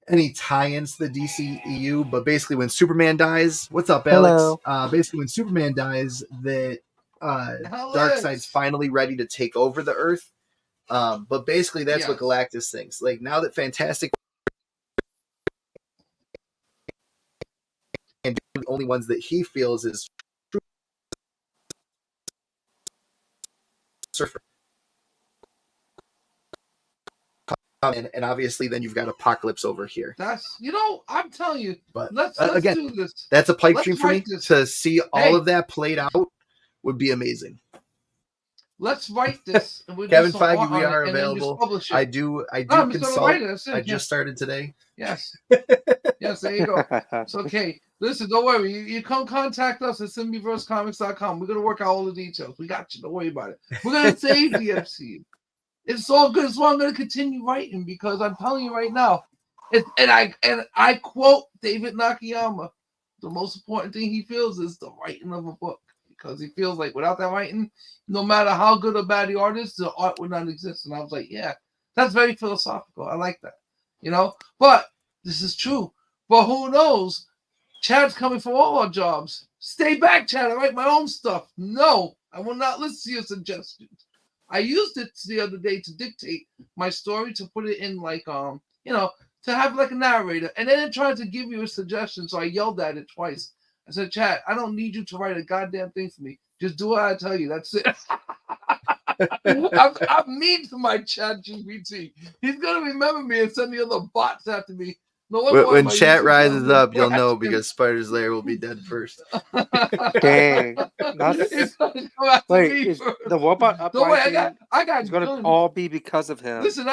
Speaker 1: any tie-ins to the DCEU, but basically when Superman dies, what's up, Alex?
Speaker 3: Hello.
Speaker 1: Basically when Superman dies, that
Speaker 2: Alex!
Speaker 1: Darkseid's finally ready to take over the Earth. But basically that's what
Speaker 2: Yes.
Speaker 1: Galactus thinks. Like now that Fantastic and the only ones that he feels is Surfer. And obviously then you've got Apocalypse over here.
Speaker 2: That's I'm telling you.
Speaker 1: But
Speaker 2: Let's
Speaker 1: again,
Speaker 2: do this.
Speaker 1: that's a pipe
Speaker 2: Let's
Speaker 1: dream for me.
Speaker 2: write this.
Speaker 1: To see all
Speaker 2: Hey.
Speaker 1: of that played out would be amazing.
Speaker 2: Let's write this. And we'll
Speaker 1: Kevin
Speaker 2: do some art
Speaker 1: Feige, we
Speaker 2: on it
Speaker 1: are
Speaker 2: and then just
Speaker 1: available.
Speaker 2: publish it.
Speaker 1: I do
Speaker 2: I'm just gonna
Speaker 1: consult.
Speaker 2: write it. That's it.
Speaker 1: I just started today.
Speaker 2: Yes. Yes, there you go. It's okay. Listen, don't worry. You come contact us at SymbiVerseComics.com. We're going to work out all the details. We got you. Don't worry about it. We're going to save the MCU. It's all good. So I'm going to continue writing because I'm telling you right now, and I quote David Nakayama, the most important thing he feels is the writing of a book. Because he feels like without that writing, no matter how good or bad the art is, the art would not exist. And I was like, yeah, that's very philosophical. I like that. But this is true. But who knows? Chad's coming for all our jobs. Stay back, Chad. I write my own stuff. No, I will not listen to your suggestions. I used it the other day to dictate my story, to put it in like, to have like a narrator. And then it tried to give you a suggestion. So I yelled at it twice. I said, Chad, I don't need you to write a goddamn thing for me. Just do what I tell you. That's it. I'm mean to my Chat GPT. He's going to remember me and send me other bots after me. No
Speaker 1: When chat rises up, you'll know because Spider's Lair will be dead first.
Speaker 3: Dang. Wait, is the robot uprising
Speaker 2: I got
Speaker 3: is going to
Speaker 2: guns.
Speaker 3: all be because of him.
Speaker 2: Listen,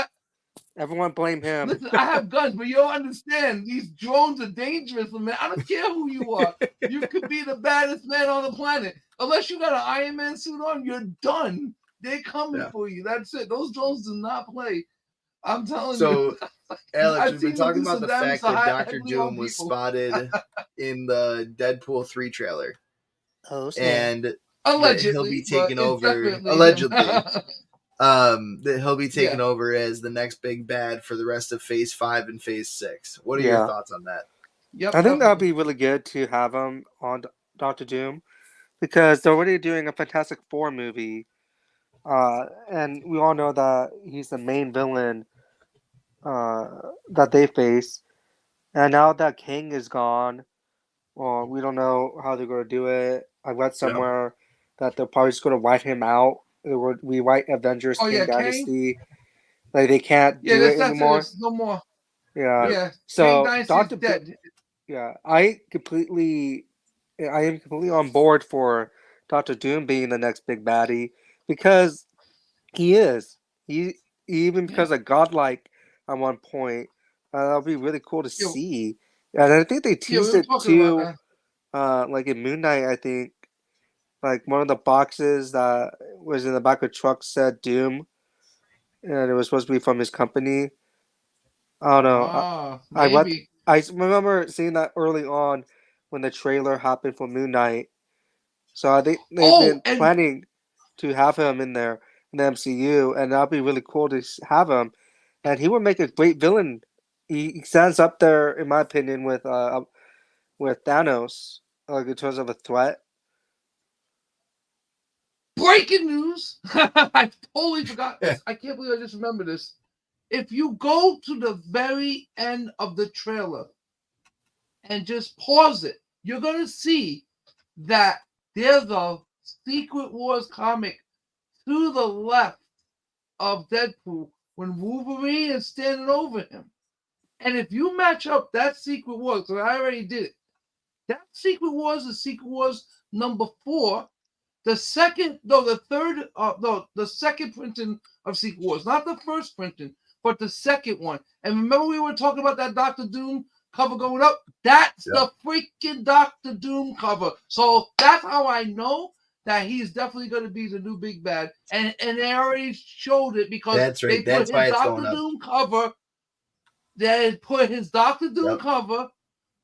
Speaker 3: Everyone blame him.
Speaker 2: Listen, I have guns, but you don't understand. These drones are dangerous, man. I don't care who you are. You could be the baddest man on the planet. Unless you got an Iron Man suit on, you're done. They're coming for you. That's it. Those drones do not play. I'm telling you.
Speaker 1: So, Alex, we've been talking about the fact that Dr. Doom was spotted in the Deadpool 3 trailer.
Speaker 3: Oh, snap.
Speaker 1: And
Speaker 2: allegedly,
Speaker 1: he'll be taking over.
Speaker 2: Allegedly.
Speaker 1: That he'll be taking over as the next big bad for the rest of Phase 5 and Phase 6. What are your thoughts on that?
Speaker 2: Yep,
Speaker 3: I think that would be really good to have him on Dr. Doom because they're already doing a Fantastic Four movie. And we all know that he's the main villain that they face. And now that Kang is gone, well, we don't know how they're going to do it. I read somewhere that they're probably just going to wipe him out. We write Avengers, Kang Dynasty. Like they can't do it anymore.
Speaker 2: No more.
Speaker 3: Yeah. So
Speaker 2: Dr. dead.
Speaker 3: Yeah, I am completely on board for Dr. Doom being the next big baddie because he is. Even because of godlike at one point. That'll be really cool to see. And I think they teased it too. Like in Moon Knight, I think. Like one of the boxes that was in the back of the truck said Doom, and it was supposed to be from his company. I don't know. I remember seeing that early on when the trailer happened for Moon Knight. So they've been planning to have him in there in the MCU, and that'd be really cool to have him. And he would make a great villain. He stands up there, in my opinion, with Thanos, like in terms of a threat.
Speaker 2: Breaking news! I totally forgot this. I can't believe I just remembered this. If you go to the very end of the trailer and just pause it, you're going to see that there's a Secret Wars comic to the left of Deadpool when Wolverine is standing over him. And if you match up that Secret Wars, so I already did it, that Secret Wars is Secret Wars number 4. The second printing of Secret Wars, not the first printing, but the second one. And remember we were talking about that Dr. Doom cover going up? That's the freaking Dr. Doom cover. So that's how I know that he's definitely going to be the new big bad. And they already showed it because they put his Dr. Doom cover. They put his Dr. Doom cover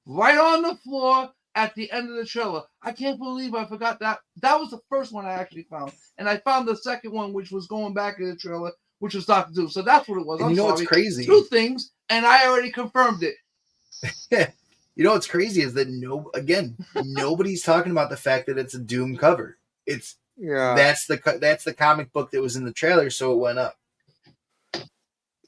Speaker 2: right on the floor at the end of the trailer. I can't believe I forgot that. That was the first one I actually found. And I found the second one, which was going back in the trailer, which was Doctor Doom. So that's what it was.
Speaker 1: And
Speaker 2: I'm
Speaker 1: you know
Speaker 2: sorry.
Speaker 1: what's crazy?
Speaker 2: 2 things, and I already confirmed it.
Speaker 1: You know what's crazy is that nobody's talking about the fact that it's a Doom cover. It's that's the comic book that was in the trailer, so it went up.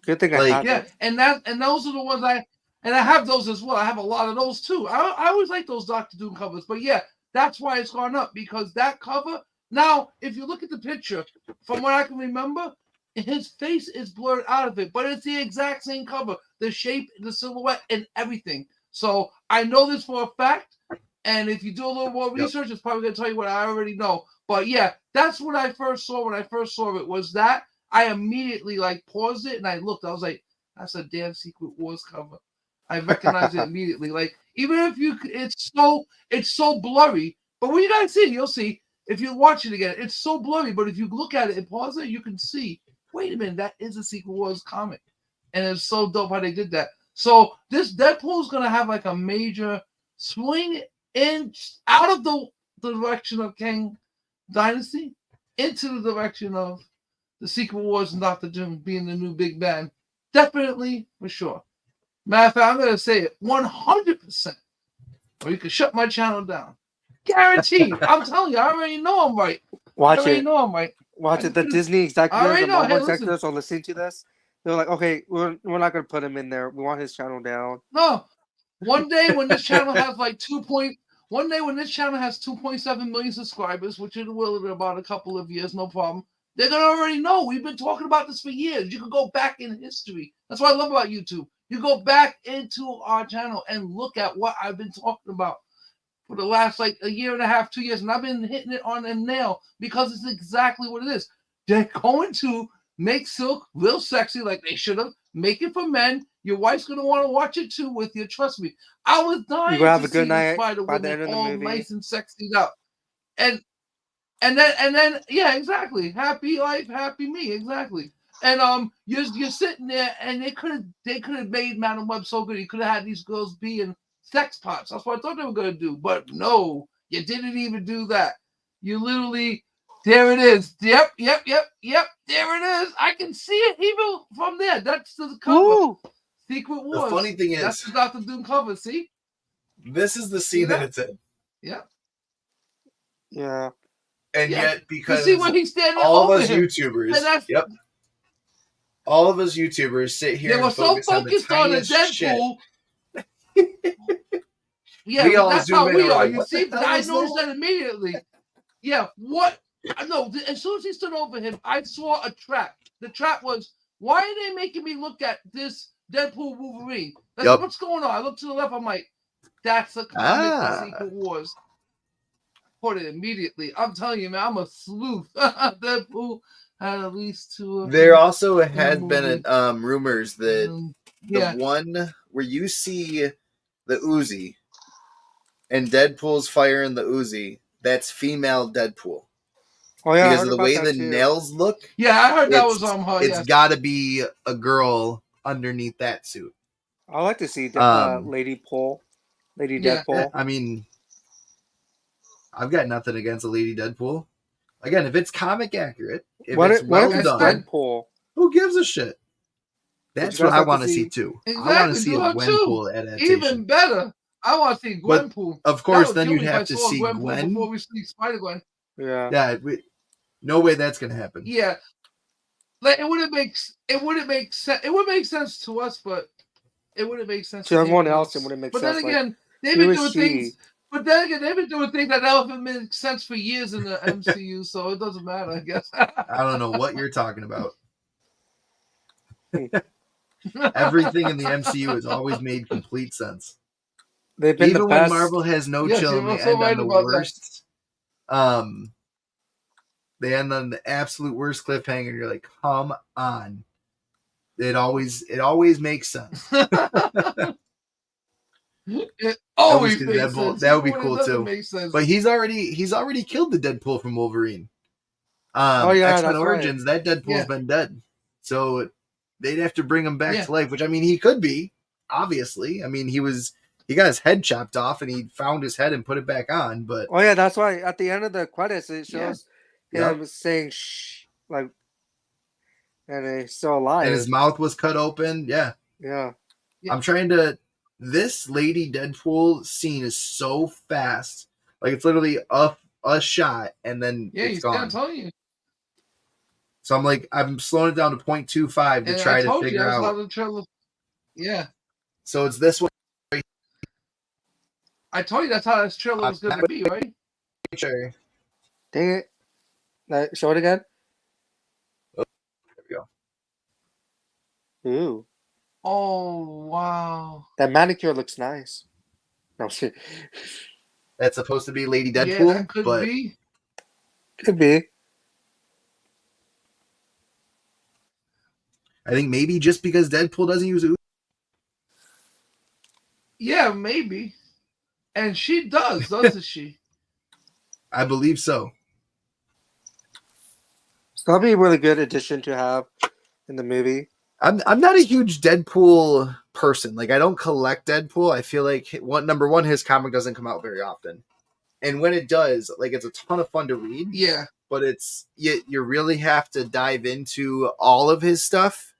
Speaker 3: Good thing I have it.
Speaker 2: And those are the ones I have those as well. I have a lot of those too. I always like those Doctor Doom covers, but yeah, that's why it's gone up, because that cover. Now, if you look at the picture, from what I can remember, his face is blurred out of it, but it's the exact same cover, the shape, the silhouette, and everything. So I know this for a fact, and if you do a little more research, it's probably going to tell you what I already know. But yeah, that's what I first saw when I first saw it, was that. I immediately paused it and I looked. I was like, that's a damn Secret Wars cover. I recognized it immediately. Even if it's so blurry. But when you guys see it, you'll see. If you watch it again, it's so blurry. But if you look at it and pause it, you can see. Wait a minute, that is a Secret Wars comic, and it's so dope how they did that. So this Deadpool is gonna have a major swing out of the direction of Kang Dynasty into the direction of the Secret Wars and Doctor Doom being the new big bad. Definitely, for sure. Matter of fact, I'm going to say it 100%. Or you can shut my channel down. Guaranteed. I'm telling you, I already know I'm right.
Speaker 3: Watch it.
Speaker 2: Watch
Speaker 3: it. The Disney executives, the Marvel executives are listening to this. They're like, okay, we're not going to put him in there. We want his channel down.
Speaker 2: No. One day when this channel has 2.7 million subscribers, which it will in about a couple of years, no problem. They're going to already know. We've been talking about this for years. You can go back in history. That's what I love about YouTube. You go back into our channel and look at what I've been talking about for the last a year and a half, 2 years. And I've been hitting it on the nail because it's exactly what it is. They're going to make Silk real sexy like they should have. Make it for men. Your wife's going to want to watch it too with you. Trust me. I was dying to see the Spider-Woman all nice and sexy up. And then, yeah, exactly. Happy life, happy me, exactly. And you're sitting there, and they could have made Madam Web so good. You could have had these girls being sex pops. That's what I thought they were gonna do, but no, you didn't even do that. You literally, there it is. Yep. There it is. I can see it even from there. That's the cover.
Speaker 3: Ooh.
Speaker 2: Secret Wars.
Speaker 1: The funny thing is,
Speaker 2: that's the Doctor Doom cover. See,
Speaker 1: this is the scene that it's in.
Speaker 2: Yeah.
Speaker 3: Yeah.
Speaker 1: And yet, because
Speaker 2: you see where he's standing
Speaker 1: all of
Speaker 2: over
Speaker 1: us
Speaker 2: him.
Speaker 1: YouTubers, all of us YouTubers sit here.
Speaker 2: They were so focused on the Deadpool. Yeah, that's how we are. You see, I noticed that immediately. Yeah, what? No, as soon as he stood over him, I saw a trap. The trap was, why are they making me look at this Deadpool Wolverine? Like, what's going on? I look to the left. I'm like, that's a comic of Secret Wars. Put it immediately. I'm telling you, man, I'm a sleuth. Deadpool had at least 2.
Speaker 1: There also had been rumors that the one where you see the Uzi and Deadpool's firing the Uzi, that's female Deadpool.
Speaker 3: Oh yeah,
Speaker 1: because of the way the nails look.
Speaker 2: Yeah, I heard that was on her.
Speaker 1: It's got to be a girl underneath that suit.
Speaker 3: I like to see Lady Deadpool.
Speaker 1: I mean, I've got nothing against a Lady Deadpool. Again, if it's comic accurate, if it's well done,
Speaker 3: Deadpool?
Speaker 1: Who gives a shit? That's what I want to see too.
Speaker 2: Exactly,
Speaker 1: I want to see a Gwenpool adaptation.
Speaker 2: Even better. I want to see Gwenpool.
Speaker 1: Of course, then you'd have to see Gwen
Speaker 2: before we see Spider-Gwen.
Speaker 1: Yeah. No way that's gonna happen.
Speaker 2: Yeah, like it wouldn't make sense. It would make sense to us, but it wouldn't make sense
Speaker 3: to everyone else. It wouldn't make sense.
Speaker 2: But then again, they've been doing things. But then again, they've been doing things that haven't made sense for years in the MCU, so it doesn't matter, I guess.
Speaker 1: I don't know what you're talking about. Everything in the MCU has always made complete sense.
Speaker 3: They've been
Speaker 1: even
Speaker 3: the
Speaker 1: when
Speaker 3: best.
Speaker 1: Marvel has no chill and they end on the worst. They end on the absolute worst cliffhanger. You're like, come on. It always makes sense.
Speaker 2: It always makes sense.
Speaker 1: That would be cool too. But he's already killed the Deadpool from Wolverine. X-Men Origins, that Deadpool's been dead. So they'd have to bring him back to life, which I mean he could be, obviously. I mean he got his head chopped off and he found his head and put it back on, but
Speaker 3: that's why at the end of the credits it shows him saying shh, like and he's still alive.
Speaker 1: And his mouth was cut open. Yeah.
Speaker 3: Yeah.
Speaker 1: I'm trying to. This Lady Deadpool scene is so fast. Like, it's literally a shot, and then it's gone.
Speaker 2: I'm telling you.
Speaker 1: So I'm like, I'm slowing it down to 0.25 to try to figure out.
Speaker 2: How the trailer. Yeah.
Speaker 1: So it's this one.
Speaker 2: I told you that's how this trailer was going to be, right?
Speaker 1: Sure.
Speaker 3: Dang it. Show it again.
Speaker 1: Oh, there we go.
Speaker 3: Ooh.
Speaker 2: Oh, wow.
Speaker 3: That manicure looks nice. No shit.
Speaker 1: That's supposed to be Lady Deadpool,
Speaker 2: Yeah, that could
Speaker 1: but
Speaker 2: be.
Speaker 3: Could be.
Speaker 1: I think maybe just because Deadpool doesn't use
Speaker 2: Yeah, maybe. And she does, doesn't she?
Speaker 1: I believe so.
Speaker 3: So that'll be a really good addition to have in the movie.
Speaker 1: I'm not a huge Deadpool person. Like, I don't collect Deadpool. I feel like number one, his comic doesn't come out very often, and when it does, like, it's a ton of fun to read.
Speaker 2: Yeah,
Speaker 1: but it's you really have to dive into all of his stuff.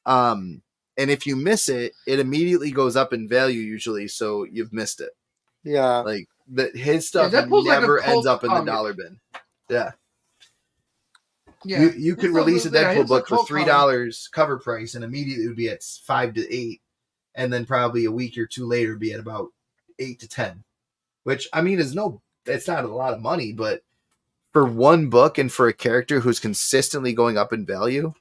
Speaker 1: And if you miss it, it immediately goes up in value usually. So you've missed it.
Speaker 3: Yeah,
Speaker 1: like his stuff
Speaker 2: Deadpool's
Speaker 1: never
Speaker 2: like a
Speaker 1: ends
Speaker 2: cult
Speaker 1: up in the
Speaker 2: comic.
Speaker 1: dollar bin. Yeah.
Speaker 2: Yeah.
Speaker 1: You could release a Deadpool book for $3 cover price, and immediately it would be at 5 to 8, and then probably a week or two later it'd be at about 8 to 10. Which, I mean, it's not a lot of money, but for one book and for a character who's consistently going up in value,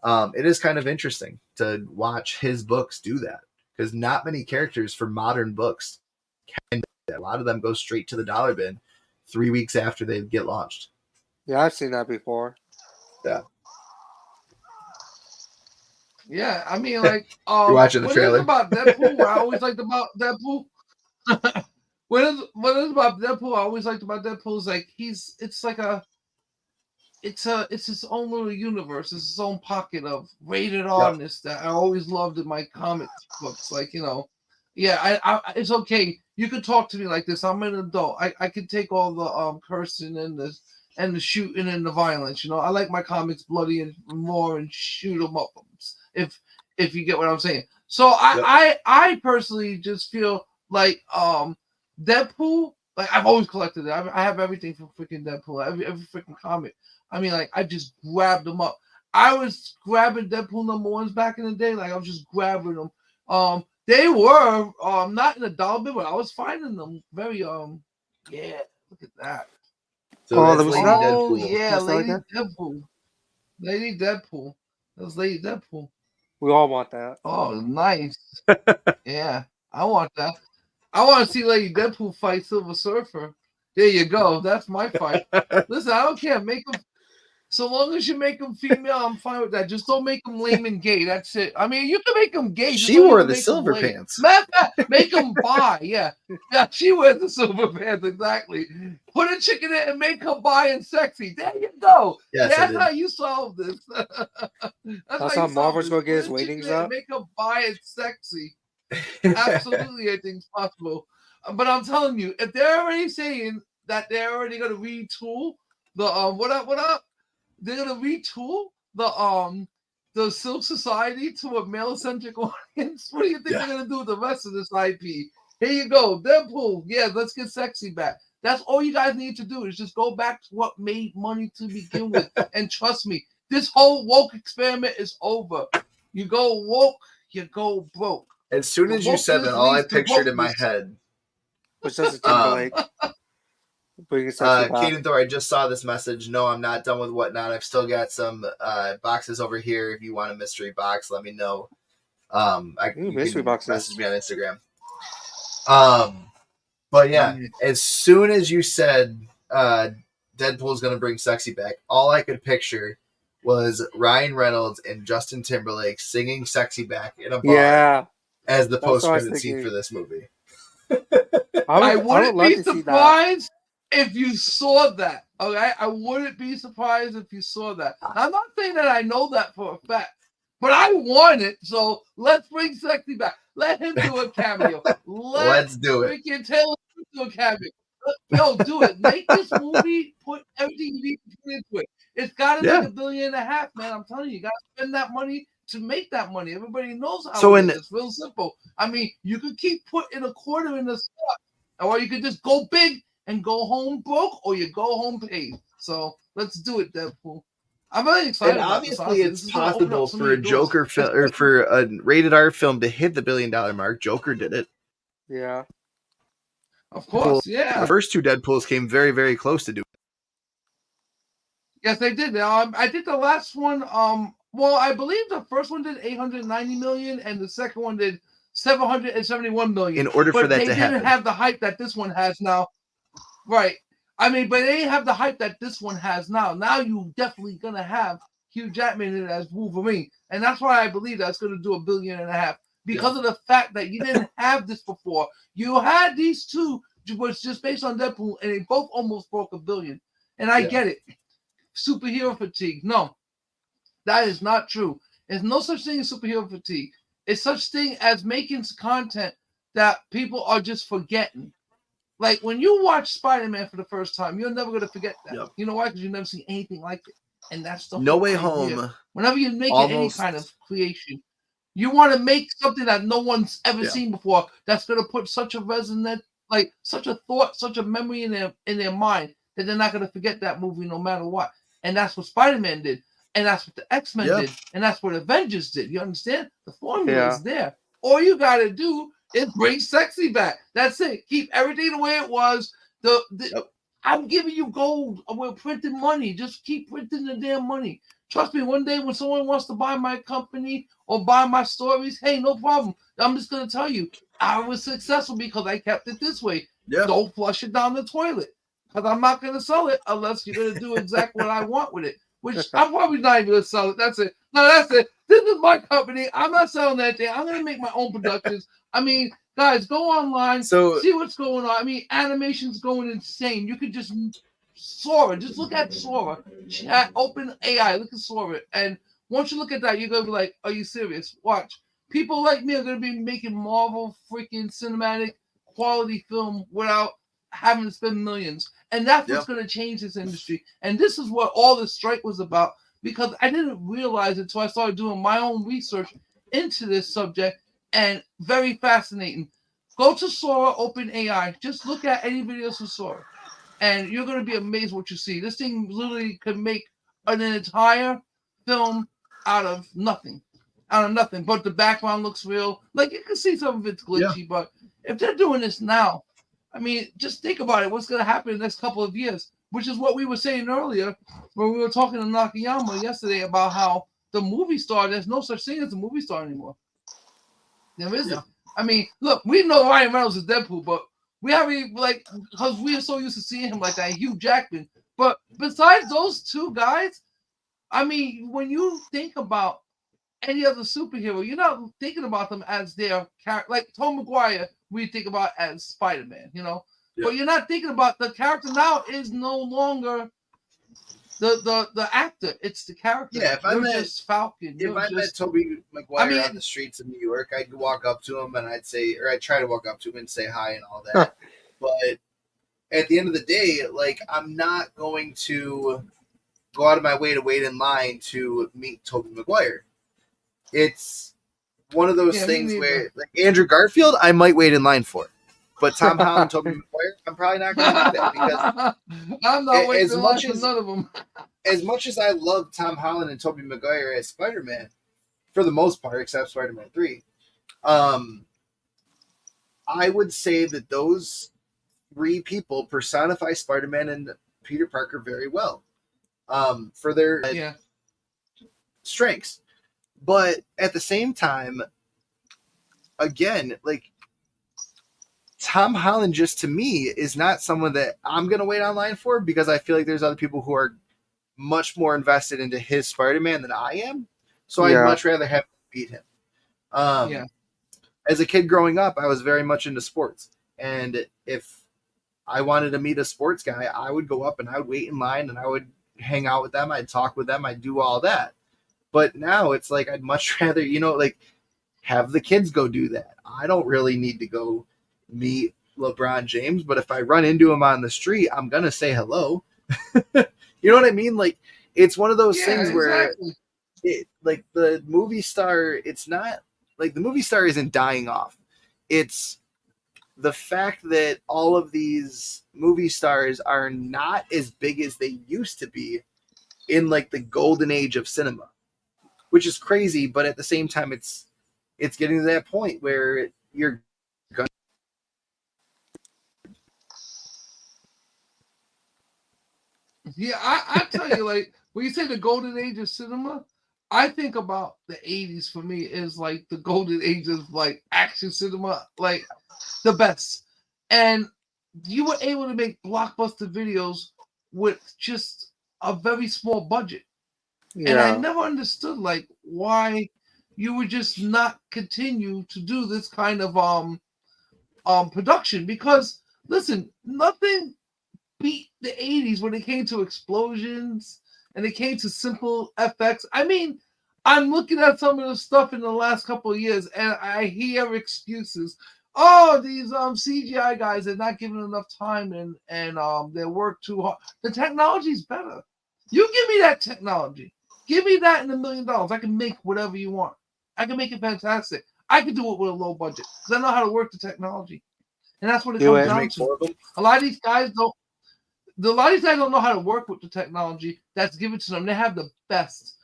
Speaker 1: it is kind of interesting to watch his books do that, because not many characters for modern books can do that. A lot of them go straight to the dollar bin 3 weeks after they get launched.
Speaker 3: Yeah, I've seen that before.
Speaker 1: Yeah.
Speaker 2: Yeah, I mean, like,
Speaker 1: You're watching the trailer.
Speaker 2: What is about Deadpool? What I always liked about Deadpool. What is about Deadpool? I always liked about Deadpool is like it's his own little universe. It's his own pocket of rated R-ness that I always loved in my comic books. Like, yeah, I it's okay. You can talk to me like this. I'm an adult. I can take all the cursing and the shooting and the violence. I like my comics bloody and more and shoot them up. If you get what I'm saying. So I personally just feel like Deadpool. Like, I've always collected it. I have everything from freaking Deadpool. Every freaking comic. I mean, like, I just grabbed them up. I was grabbing Deadpool #1s back in the day. Like, I was just grabbing them. They were not in the dollar bin, but I was finding them very yeah. Look at that.
Speaker 1: So
Speaker 3: there was
Speaker 1: Lady
Speaker 2: Deadpool.
Speaker 1: Deadpool.
Speaker 2: Yeah,
Speaker 3: Lady
Speaker 2: Lady
Speaker 3: like
Speaker 2: Deadpool. Lady Deadpool. That was Lady Deadpool.
Speaker 3: We all want that.
Speaker 2: Oh, nice. Yeah, I want that. I want to see Lady Deadpool fight Silver Surfer. There you go. That's my fight. Listen, I don't care. Make them. So long as you make them female, I'm fine with that. Just don't make them lame and gay. That's it. I mean, you can make them gay.
Speaker 1: She wore the silver pants.
Speaker 2: Make them bi. Yeah. Yeah, she wears the silver pants. Exactly. Put a chick in it and make her bi and sexy. There you go.
Speaker 1: Yes,
Speaker 2: That's how you solve this.
Speaker 3: That's how Marvel's going to get his ratings up.
Speaker 2: Make her bi and sexy. Absolutely, I think it's possible. But I'm telling you, if they're already saying that they're already going to retool the what up? They're gonna retool the Silk Society to a male-centric audience. What do you think they're gonna do with the rest of this IP? Here you go, Deadpool. Yeah, let's get sexy back. That's all you guys need to do is just go back to what made money to begin with. And trust me, this whole woke experiment is over. You go woke, you go broke.
Speaker 1: As soon as you said that, all I pictured in my head
Speaker 3: was Justin Timberlake.
Speaker 1: Caden Thor, I just saw this message. No, I'm not done with Whatnot. I've still got some boxes over here. If you want a mystery box, let me know.
Speaker 3: Mystery boxes.
Speaker 1: Message me on Instagram. But yeah, as soon as you said Deadpool's going to bring sexy back, all I could picture was Ryan Reynolds and Justin Timberlake singing sexy back in a bar as the post-credit scene for this movie.
Speaker 2: I wouldn't be surprised if you saw that. Okay, I wouldn't be surprised if you saw that. I'm not saying that I know that for a fact, but I want it. So let's bring sexy back. Let him do a cameo.
Speaker 1: Let's do it.
Speaker 2: Freaking Taylor do a cameo. Yo, do it. Make this movie. Put everything you need to put into it. It's got to
Speaker 1: Yeah.
Speaker 2: make $1.5 billion, man. I'm telling you, you got to spend that money to make that money. Everybody knows how
Speaker 1: So
Speaker 2: it
Speaker 1: in-
Speaker 2: is. It's real simple. I mean, you could keep putting a quarter in the spot, or you could just go big and go home broke, or you go home paid. So let's do it, Deadpool. I'm really excited
Speaker 1: And
Speaker 2: about this.
Speaker 1: obviously,
Speaker 2: Honestly.
Speaker 1: it's
Speaker 2: This is gonna open
Speaker 1: possible
Speaker 2: up so
Speaker 1: for
Speaker 2: many
Speaker 1: a
Speaker 2: doors.
Speaker 1: Joker film or for a rated R film to hit the $1 billion mark. Joker did it.
Speaker 3: Yeah.
Speaker 2: Of course, yeah.
Speaker 1: The first two Deadpools came very, very close to doing it.
Speaker 2: Yes, they did. I think the last one. Well, I believe the first one did 890 million, and the second one did 771 million.
Speaker 1: In order for that
Speaker 2: they
Speaker 1: to
Speaker 2: didn't
Speaker 1: happen.
Speaker 2: have the hype that this one has now. Right. I mean, but they didn't have the hype that this one has now. Now you definitely gonna have Hugh Jackman in it as Wolverine, and that's why I believe that's gonna do $1.5 billion because of the fact that you didn't have this before. You had these two, was just based on Deadpool, and they both almost broke $1 billion. And I get it. Superhero fatigue. No, that is not true. There's no such thing as superhero fatigue. It's such thing as making content that people are just forgetting. Like when you watch Spider-Man for the first time, you're never gonna forget that.
Speaker 1: Yep.
Speaker 2: You know why? Because you've never seen anything like it, and that's the
Speaker 1: No
Speaker 2: whole
Speaker 1: Way
Speaker 2: idea.
Speaker 1: Home.
Speaker 2: Whenever you're making any
Speaker 1: almost-
Speaker 2: kind of creation, you want to make something that no one's ever seen before. That's gonna put such a resonant, like such a thought, such a memory in their mind that they're not gonna forget that movie no matter what. And that's what Spider-Man did, and that's what the X-Men did, and that's what Avengers did. You understand? The formula is there. All you gotta do is bring sexy back. That's it. Keep everything the way it was. I'm giving you gold. We're printing money. Just keep printing the damn money. Trust me, one day when someone wants to buy my company or buy my stories, hey, no problem. I'm just going to tell you, I was successful because I kept it this way.
Speaker 1: Yeah.
Speaker 2: Don't flush it down the toilet because I'm not going to sell it unless you're going to do exactly what I want with it, which I'm probably not even going to sell it. That's it. No, that's it. This is my company. I'm not selling that thing. I'm going to make my own productions. I mean, guys, go online, see what's going on. I mean, animation's going insane. You could just Sora. Just look at Sora. Open AI. Look at Sora. And once you look at that, you're going to be like, are you serious? Watch. People like me are going to be making Marvel freaking cinematic quality film without having to spend millions. And that's what's going to change this industry. And this is what all this strike was about, because I didn't realize it until I started doing my own research into this subject. And very fascinating. Go to Sora, open AI. Just look at any videos of Sora. And you're going to be amazed what you see. This thing literally could make an entire film out of nothing. But the background looks real. Like, you can see some of it's glitchy, but if they're doing this now, I mean, just think about it. What's going to happen in the next couple of years? Which is what we were saying earlier when we were talking to Nakayama yesterday about how the movie star, there's no such thing as a movie star anymore. There isn't. I mean, look, we know Ryan Reynolds is Deadpool, but we haven't, like, because we are so used to seeing him like that, Hugh Jackman. But besides those two guys, I mean, when you think about any other superhero, you're not thinking about them as their character. Like Tom Maguire, we think about as Spider-Man, you know? Yeah. But you're not thinking about the character now is no longer the actor, it's the character.
Speaker 1: Yeah, if I met
Speaker 2: Falcon,
Speaker 1: met Tobey Maguire on the streets of New York, I'd walk up to him and I'd try to walk up to him and say hi and all that. But at the end of the day, like, I'm not going to go out of my way to wait in line to meet Tobey Maguire. It's one of those things where, like, Andrew Garfield, I might wait in line for. But Tom Holland, Tobey Maguire, I'm probably not going to do that because
Speaker 2: I'm not waiting in line for none of them.
Speaker 1: As much as I love Tom Holland and Tobey Maguire as Spider-Man, for the most part, except Spider-Man 3, I would say that those three people personify Spider-Man and Peter Parker very well for their strengths. But at the same time, again, like, Tom Holland, just to me, is not someone that I'm going to wait online for, because I feel like there's other people who are much more invested into his Spider-Man than I am. So I'd much rather have him beat him. As a kid growing up, I was very much into sports. And if I wanted to meet a sports guy, I would go up and I would wait in line and I would hang out with them. I'd talk with them. I'd do all that. But now it's like, I'd much rather, like, have the kids go do that. I don't really need to go meet LeBron James, but if I run into him on the street, I'm gonna say hello. You know what I mean? Like, it's one of those
Speaker 2: Yeah,
Speaker 1: things where
Speaker 2: exactly.
Speaker 1: like the movie star, it's not like the movie star isn't dying off. It's the fact that all of these movie stars are not as big as they used to be in like the golden age of cinema, which is crazy. But at the same time, it's getting to that point where you're gonna.
Speaker 2: Yeah, I tell you, like when you say the golden age of cinema, I think about the '80s. For me, is like the golden age of like action cinema, like the best. And you were able to make blockbuster videos with just a very small budget. And I
Speaker 3: Yeah.
Speaker 2: never understood like why you would just not continue to do this kind of production, because listen, nothing beat the '80s when it came to explosions and it came to simple FX. I mean, I'm looking at some of the stuff in the last couple of years and I hear excuses. Oh, these CGI guys are not given enough time and they work too hard. The technology's better. You give me that technology. Give me that in $1 million. I can make whatever you want. I can make it fantastic. I can do it with a low budget because I know how to work the technology. And that's what it
Speaker 3: Do
Speaker 2: comes
Speaker 3: it.
Speaker 2: down
Speaker 1: Make
Speaker 2: to.
Speaker 1: four of them.
Speaker 2: A lot of these guys don't a lot of these guys don't know how to work with the technology that's given to them. They have the best.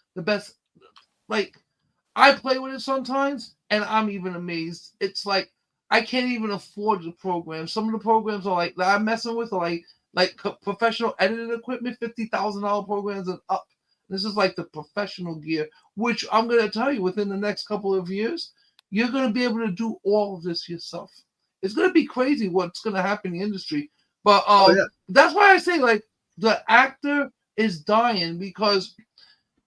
Speaker 2: Like, I play with it sometimes, and I'm even amazed. It's like I can't even afford the program. Some of the programs are like that I'm messing with are like professional editing equipment, $50,000 programs and up. This is like the professional gear, which I'm gonna tell you within the next couple of years, you're gonna be able to do all of this yourself. It's gonna be crazy what's gonna happen in the industry. But
Speaker 1: Oh yeah,
Speaker 2: that's why I say like the actor is dying, because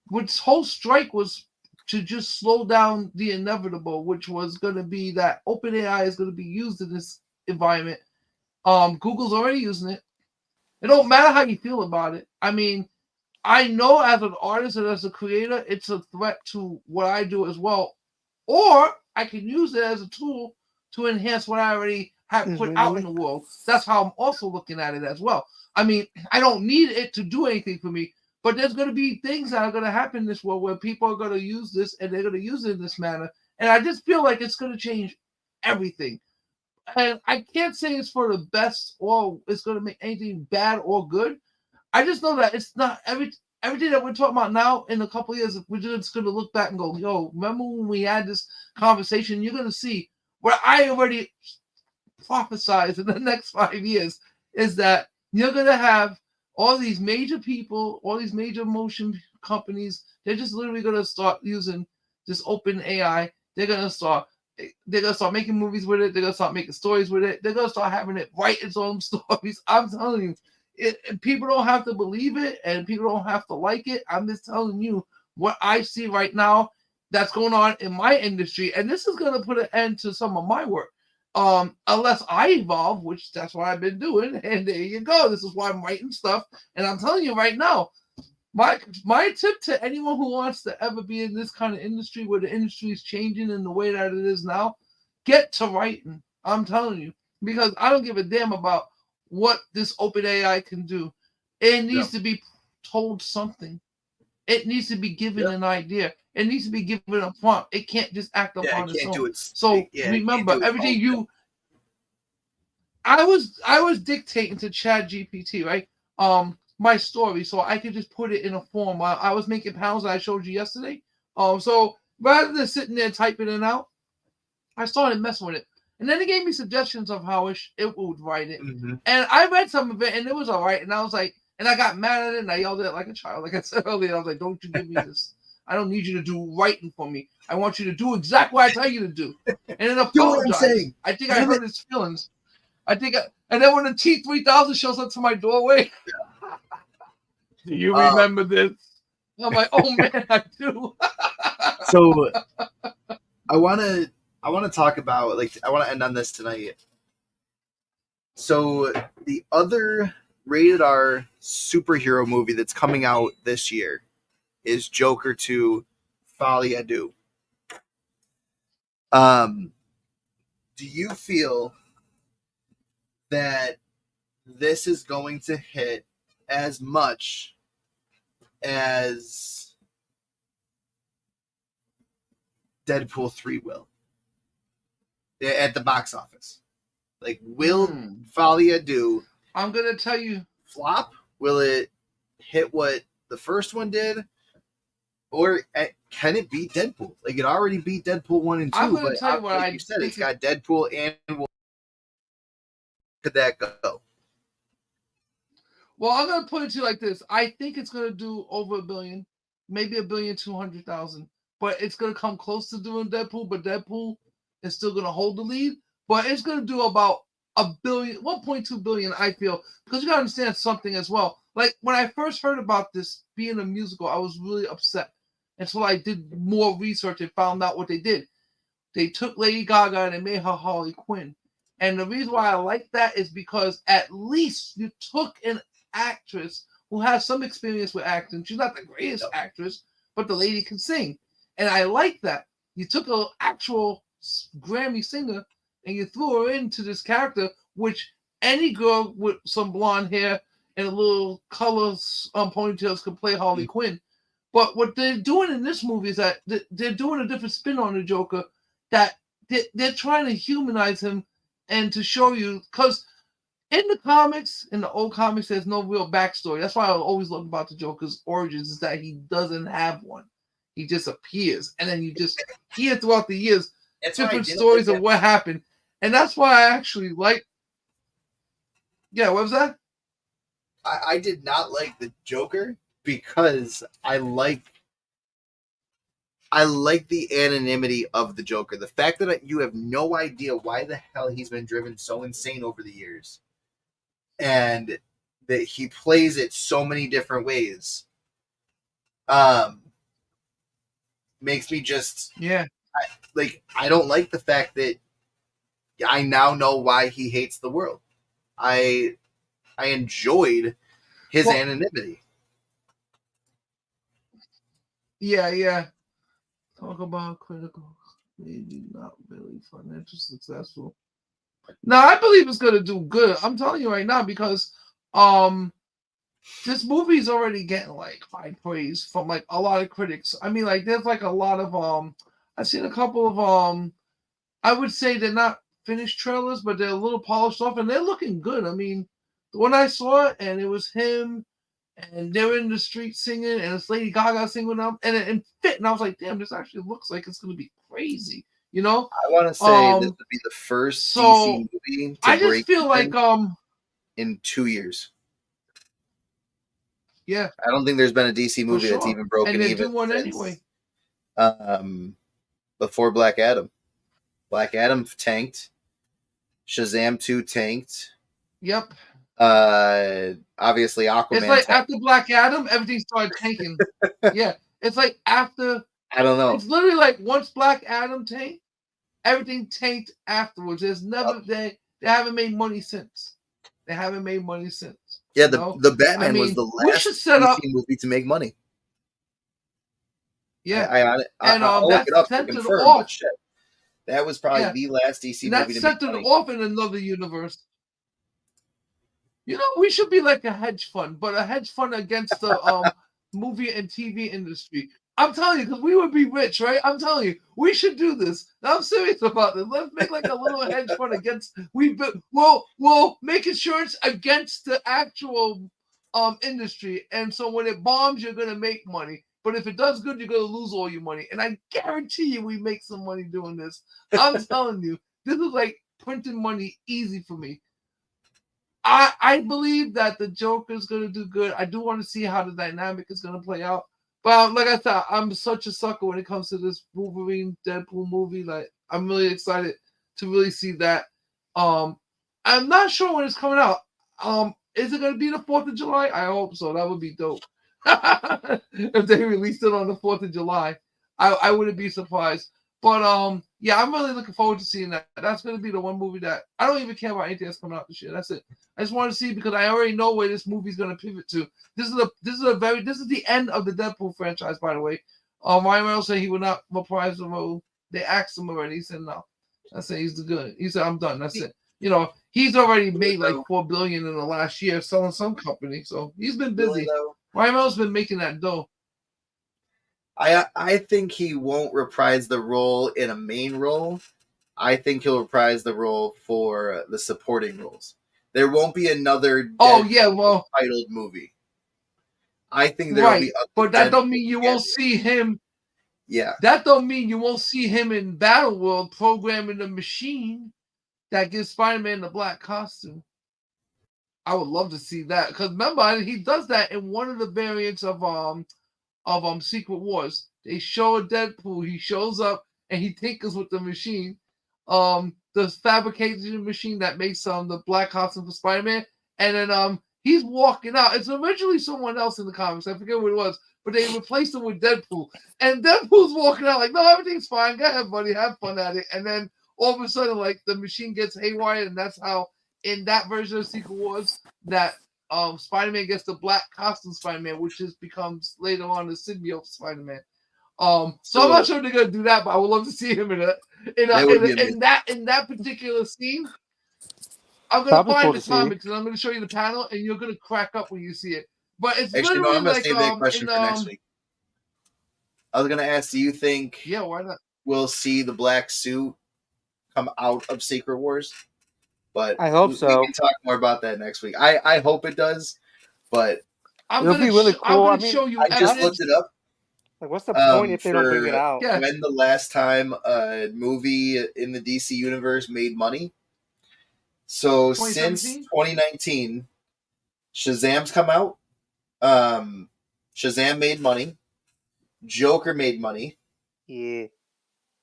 Speaker 2: which whole strike was to just slow down the inevitable, which was going to be that OpenAI is going to be used in this environment. Google's already using it. It don't matter how you feel about it. I mean, I know as an artist and as a creator, it's a threat to what I do as well. Or I can use it as a tool to enhance what I already have put out in the world. That's how I'm also looking at it as well. I mean, I don't need it to do anything for me, but there's going to be things that are going to happen in this world where people are going to use this and they're going to use it in this manner. And I just feel like it's going to change everything. And I can't say it's for the best or it's going to make anything bad or good. I just know that it's not everything that we're talking about now. In a couple of years, we're just going to look back and go, "Yo, remember when we had this conversation?" You're going to see where I already prophesized in the next 5 years is that you're going to have all these major people, all these major motion companies. They're just literally going to start using this open AI. They're gonna start making movies with it. They're gonna start making stories with it. They're gonna start having it write its own stories. I'm telling you, people don't have to believe it and people don't have to like it. I'm just telling you what I see right now that's going on in my industry, and this is going to put an end to some of my work. Unless I evolve, which that's what I've been doing, and there you go. This is why I'm writing stuff, and I'm telling you right now, my tip to anyone who wants to ever be in this kind of industry where the industry is changing in the way that it is now, get to writing. I'm telling you, because I don't give a damn about what this open AI can do. It
Speaker 1: yeah,
Speaker 2: needs to be told something. It needs to be given
Speaker 1: yeah,
Speaker 2: an idea. It needs to be given a prompt. It can't just act up
Speaker 1: yeah.
Speaker 2: on
Speaker 1: It
Speaker 2: its
Speaker 1: can't do
Speaker 2: own.
Speaker 1: it.
Speaker 2: So
Speaker 1: Yeah, it can't
Speaker 2: remember,
Speaker 1: do its
Speaker 2: everything
Speaker 1: own thing.
Speaker 2: you I was dictating to Chat GPT, right? My story, so I could just put it in a form. I was making panels that I showed you yesterday. So rather than sitting there typing it out, I started messing with it, and then it gave me suggestions of how it would write it.
Speaker 1: Mm-hmm.
Speaker 2: And I read some of it, and it was all right. And I was like, and I got mad at it, and I yelled at it like a child, like I said earlier. I was like, "Don't you give me this! I don't need you to do writing for me. I want you to do exactly what I tell you to do." And then
Speaker 1: Do what I'm
Speaker 2: apologize.
Speaker 1: saying.
Speaker 2: I think I
Speaker 1: Damn it.
Speaker 2: hurt his feelings. And then when the T3000 shows up to my doorway, do you
Speaker 1: Um,
Speaker 2: remember this? I'm like, oh man, I do.
Speaker 1: so I wanna talk about, like, I want to end on this tonight. So the other rated R superhero movie that's coming out this year is Joker 2 Folie à Deux. Um, do you feel that this is going to hit as much as Deadpool 3 will at the box office. Like, will Falia do?
Speaker 2: I'm gonna tell you.
Speaker 1: Flop? Will it hit what the first one did? Or can it beat Deadpool? Like, it already beat Deadpool 1 and 2.
Speaker 2: I'm gonna
Speaker 1: but
Speaker 2: tell you what
Speaker 1: like you said, it's got Deadpool and could that go?
Speaker 2: Well, I'm gonna put it to you like this. I think it's gonna do over $1 billion, maybe $1,200,000. But it's gonna come close to doing Deadpool, but Deadpool is still gonna hold the lead. But it's gonna do about $1 billion, $1.2 billion, I feel, because you gotta understand something as well. Like, when I first heard about this being a musical, I was really upset. And so I did more research and found out what they did. They took Lady Gaga and they made her Harley Quinn. And the reason why I like that is because at least you took an actress who has some experience with acting. She's not the greatest actress, but the lady can sing. And I like that. You took an actual Grammy singer and you threw her into this character, which any girl with some blonde hair and a little color ponytails could play Harley Quinn. But what they're doing in this movie is that they're doing a different spin on the Joker, that they're trying to humanize him and to show you, because in the comics, in the old comics, there's no real backstory. That's why I always love about the Joker's origins, is that he doesn't have one. He just appears, and then you just hear throughout the years different stories of what happened. And that's why I actually like. Yeah, what was that?
Speaker 1: I did not like the Joker because I like the anonymity of the Joker. The fact that you have no idea why the hell he's been driven so insane over the years, and that he plays it so many different ways, makes me just I don't like the fact that I now know why he hates the world. I enjoyed his anonymity.
Speaker 2: Yeah. Talk about critical, maybe not really financially successful. No, I believe it's gonna do good. I'm telling you right now, because this movie's already getting like high praise from like a lot of critics. I mean, like, there's like a lot of I've seen a couple of I would say they're not finished trailers, but they're a little polished off and they're looking good. I mean, when I saw it and it was him and they were in the street singing and it's Lady Gaga singing with them and it fit, and I was like, damn, this actually looks like it's gonna be crazy, you know?
Speaker 1: I want to say this would be the first DC movie to
Speaker 2: I just
Speaker 1: break
Speaker 2: feel like
Speaker 1: in 2 years.
Speaker 2: Yeah,
Speaker 1: I don't think there's been a DC movie that's even broken
Speaker 2: and
Speaker 1: even
Speaker 2: do one
Speaker 1: since,
Speaker 2: anyway.
Speaker 1: Before Black Adam. Black Adam tanked. Shazam 2 tanked.
Speaker 2: Yep.
Speaker 1: Obviously Aquaman.
Speaker 2: It's like after Black Adam, everything started tanking. Yeah, it's like after.
Speaker 1: I don't know.
Speaker 2: It's literally like once Black Adam tanked, everything tanked afterwards. There's never they haven't made money since. They haven't made money since.
Speaker 1: Yeah, the Batman was the last DC movie to make money.
Speaker 2: Yeah,
Speaker 1: I'll look it up to confirm. But shit, that was probably the last DC movie to make money.
Speaker 2: That off in another universe. You know, we should be like a hedge fund, but a hedge fund against the movie and TV industry. I'm telling you, because we would be rich, right? I'm telling you, we should do this. I'm serious about this. Let's make like a little hedge fund against. We'll make insurance against the actual industry, and so when it bombs, you're gonna make money. But if it does good, you're gonna lose all your money. And I guarantee you, we make some money doing this. I'm telling you, this is like printing money easy for me. I believe that the Joker's gonna do good. I do want to see how the dynamic is gonna play out. But like I said, I'm such a sucker when it comes to this Wolverine Deadpool movie. Like, I'm really excited to really see that. I'm not sure when it's coming out. Is it gonna be the 4th of July? I hope so. That would be dope. If they released it on the 4th of July, I wouldn't be surprised. But yeah, I'm really looking forward to seeing that. That's gonna be the one movie that I don't even care about anything that's coming out this year. That's it. I just want to see, because I already know where this movie's gonna pivot to. This is the end of the Deadpool franchise, by the way. Ryan Reynolds said he would not reprise the role. They asked him already. He said no. I said he's the good. He said I'm done. That's it. You know, he's already made like
Speaker 1: though.
Speaker 2: $4 billion in the last year selling some company, so he's been
Speaker 1: Really,
Speaker 2: busy.
Speaker 1: though?
Speaker 2: Ryan Reynolds been making that dough.
Speaker 1: I think he won't reprise the role in a main role. I think he'll reprise the role for the supporting roles. There won't be another
Speaker 2: Oh yeah, well,
Speaker 1: titled movie. I think there will
Speaker 2: right,
Speaker 1: be other
Speaker 2: but that don't
Speaker 1: Deadpool
Speaker 2: mean you won't
Speaker 1: cameos.
Speaker 2: see him.
Speaker 1: Yeah,
Speaker 2: That don't mean you won't see him in Battle World programming the machine that gives Spider-Man the black costume. I would love to see that because remember he does that in one of the variants of Secret Wars. They show a Deadpool. He shows up and he tinkers with the machine, the fabrication machine that makes the black costume for Spider-Man, and then he's walking out. It's originally someone else in the comics. I forget what it was, but they replaced him with Deadpool, and Deadpool's walking out like, "No, everything's fine. Go ahead, buddy. Have fun at it." And then all of a sudden, like the machine gets haywire, and that's how in that version of Secret Wars that Spider-Man gets the black costume Spider-Man, which just becomes later on the symbiote Spider-Man. So I'm not sure they're gonna do that, but I would love to see him in that particular scene. I'm gonna find the comics and I'm gonna show you the panel, and you're gonna crack up when you see it. But it's
Speaker 1: actually,
Speaker 2: literally
Speaker 1: I'm gonna
Speaker 2: like
Speaker 1: save that question for next week. I was gonna ask, do you think
Speaker 2: why not?
Speaker 1: We'll see the black suit come out of Secret Wars? But
Speaker 3: I hope so.
Speaker 1: We can talk more about that next week. I hope it does, but
Speaker 3: it'll be really cool.
Speaker 2: I'm gonna show you.
Speaker 1: I just looked it up.
Speaker 3: Like, what's the point if they don't bring it out?
Speaker 2: Yeah.
Speaker 1: When the last time a movie in the DC universe made money? So since 2019, Shazam's come out. Shazam made money. Joker made money.
Speaker 3: Yeah.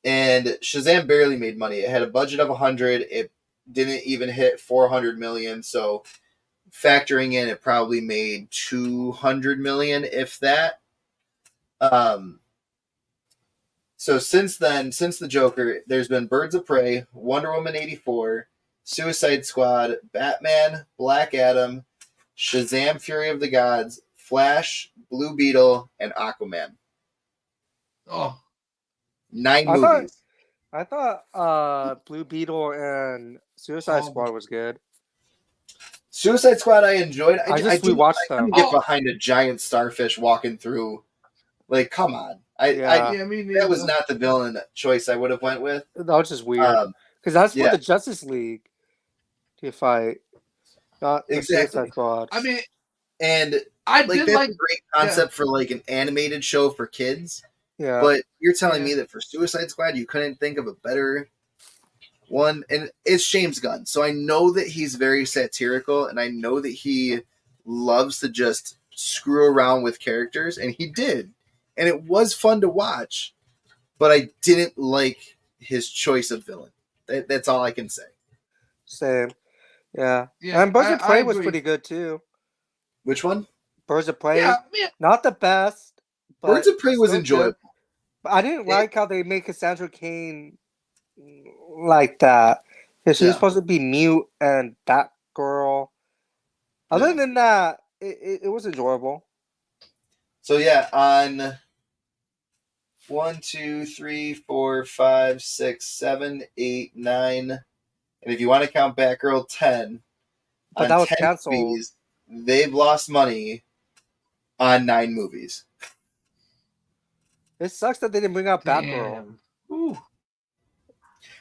Speaker 1: And Shazam barely made money. It had a budget of 100. It didn't even hit 400 million. So factoring in, it probably made 200 million, if that. So since then, since the Joker, there's been Birds of Prey, Wonder Woman 84, Suicide Squad, Batman, Black Adam, Shazam, Fury of the Gods, Flash, Blue Beetle, and Aquaman.
Speaker 2: Oh.
Speaker 1: 9 movies.
Speaker 3: I thought Blue Beetle and Suicide Squad was good.
Speaker 1: Suicide Squad I enjoyed. I
Speaker 3: rewatched them.
Speaker 1: I get behind a giant starfish walking through. Like, come on. That was not the villain choice I would have went with.
Speaker 3: That was just weird. Because that's for the Justice League to fight, not the Suicide Squad.
Speaker 2: I mean,
Speaker 1: and
Speaker 2: that's
Speaker 1: a great concept for like an animated show for kids.
Speaker 3: Yeah.
Speaker 1: But you're telling me that for Suicide Squad, you couldn't think of a better one? And it's James Gunn. So I know that he's very satirical, and I know that he loves to just screw around with characters, and he did. And it was fun to watch, but I didn't like his choice of villain. That's all I can say.
Speaker 3: Same. Yeah. And Birds of Prey was pretty good, too.
Speaker 1: Which one?
Speaker 3: Birds of Prey. Yeah. Not the best.
Speaker 1: Birds of Prey was enjoyable.
Speaker 3: But I didn't like how they make Cassandra Cain like that. Because she was supposed to be mute and that girl. Other than that, it was enjoyable.
Speaker 1: So on 1, 2, 3, 4, 5, 6, 7, 8, 9, and if you want to count Batgirl, 10.
Speaker 3: But that was canceled.
Speaker 1: Movies, they've lost money on 9 movies.
Speaker 3: It sucks that they didn't bring out Batgirl.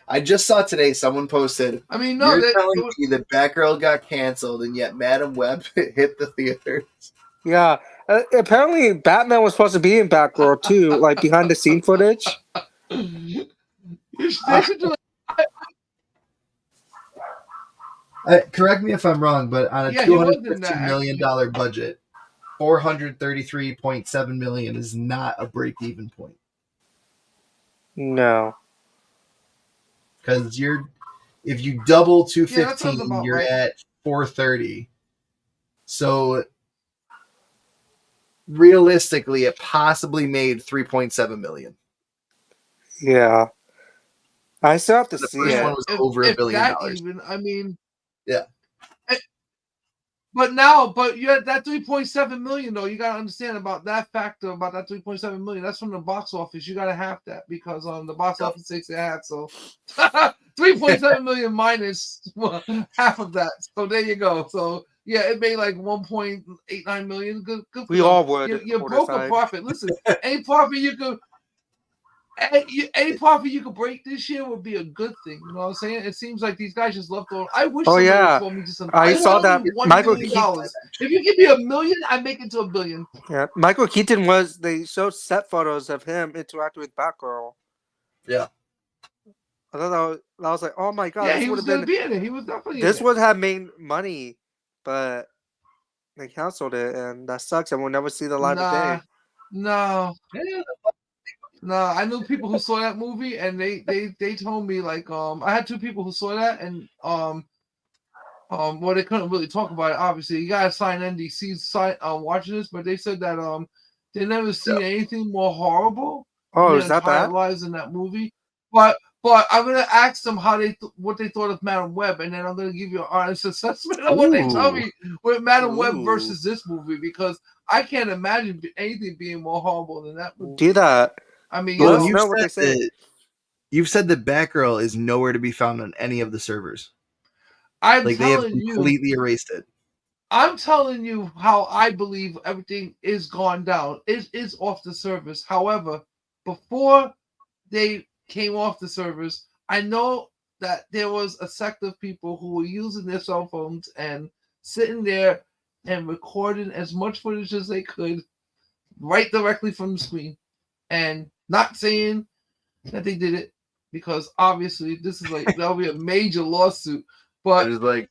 Speaker 1: I just saw today someone posted.
Speaker 2: I mean, no,
Speaker 1: you're telling me that Batgirl got canceled and yet Madam Web hit the theaters.
Speaker 3: Yeah. Apparently, Batman was supposed to be in Batgirl too, like behind the scene footage.
Speaker 1: Correct me if I'm wrong, but on a $250 million budget, $433.7 million is not a break-even point.
Speaker 3: No,
Speaker 1: because if you double 215, you're at 430. So realistically, it possibly made 3.7 million.
Speaker 3: Yeah, I still have to see it.
Speaker 1: The first one was over $1 billion.
Speaker 2: I mean,
Speaker 1: yeah.
Speaker 2: but you had that 3.7 million though. You gotta understand about that factor about that 3.7 million. That's from the box office. You gotta have that because the box office takes a half. So 3.7 million minus half of that. So there you go. So yeah, it made like 1.89 million. Good for
Speaker 3: We
Speaker 2: them.
Speaker 3: all would.
Speaker 2: You
Speaker 3: for
Speaker 2: broke
Speaker 3: this
Speaker 2: a
Speaker 3: side.
Speaker 2: profit. Listen, any profit you could. Any profit you could break this year would be a good thing. You know what I'm saying? It seems like these guys just love throwing. I wish
Speaker 3: Oh
Speaker 2: somebody would
Speaker 3: yeah,
Speaker 2: throw me just some.
Speaker 3: I
Speaker 2: I
Speaker 3: saw
Speaker 2: want
Speaker 3: that
Speaker 2: only $1
Speaker 3: Michael
Speaker 2: million.
Speaker 3: Keaton.
Speaker 2: If you give me $1 million, I make it to $1 billion.
Speaker 3: Yeah, Michael Keaton they showed set photos of him interacting with Batgirl.
Speaker 1: Yeah.
Speaker 3: I thought that was like, oh my god,
Speaker 2: Yeah,
Speaker 3: this
Speaker 2: he
Speaker 3: would
Speaker 2: was
Speaker 3: have
Speaker 2: gonna
Speaker 3: been
Speaker 2: be in it. He was definitely in
Speaker 3: this
Speaker 2: it.
Speaker 3: would have made money, but they canceled it, and that sucks. And we'll never see the light of day.
Speaker 2: No.
Speaker 1: Yeah.
Speaker 2: No, I knew people who saw that movie, and they told me like I had 2 people who saw that, and well they couldn't really talk about it. Obviously, you gotta sign NDC's watching this, but they said that they never seen anything more horrible in
Speaker 3: Oh,
Speaker 2: their
Speaker 3: is that
Speaker 2: entire
Speaker 3: bad?
Speaker 2: lives in that movie. But I'm gonna ask them how what they thought of Madam Web, and then I'm gonna give you an honest assessment of what they tell me with Madam Web versus this movie, because I can't imagine anything being more horrible than that movie.
Speaker 3: Do that.
Speaker 2: I mean,
Speaker 3: Let
Speaker 1: Well,
Speaker 3: us know what they say.
Speaker 1: you've said that Batgirl is nowhere to be found on any of the servers.
Speaker 2: I'm
Speaker 1: Like they have
Speaker 2: telling you,
Speaker 1: completely erased it.
Speaker 2: I'm telling you how I believe everything is gone down. It is off the servers. However, before they came off the servers, I know that there was a sect of people who were using their cell phones and sitting there and recording as much footage as they could right directly from the screen. And not saying that they did it, because obviously this is like that'll be a major lawsuit. But
Speaker 1: It was like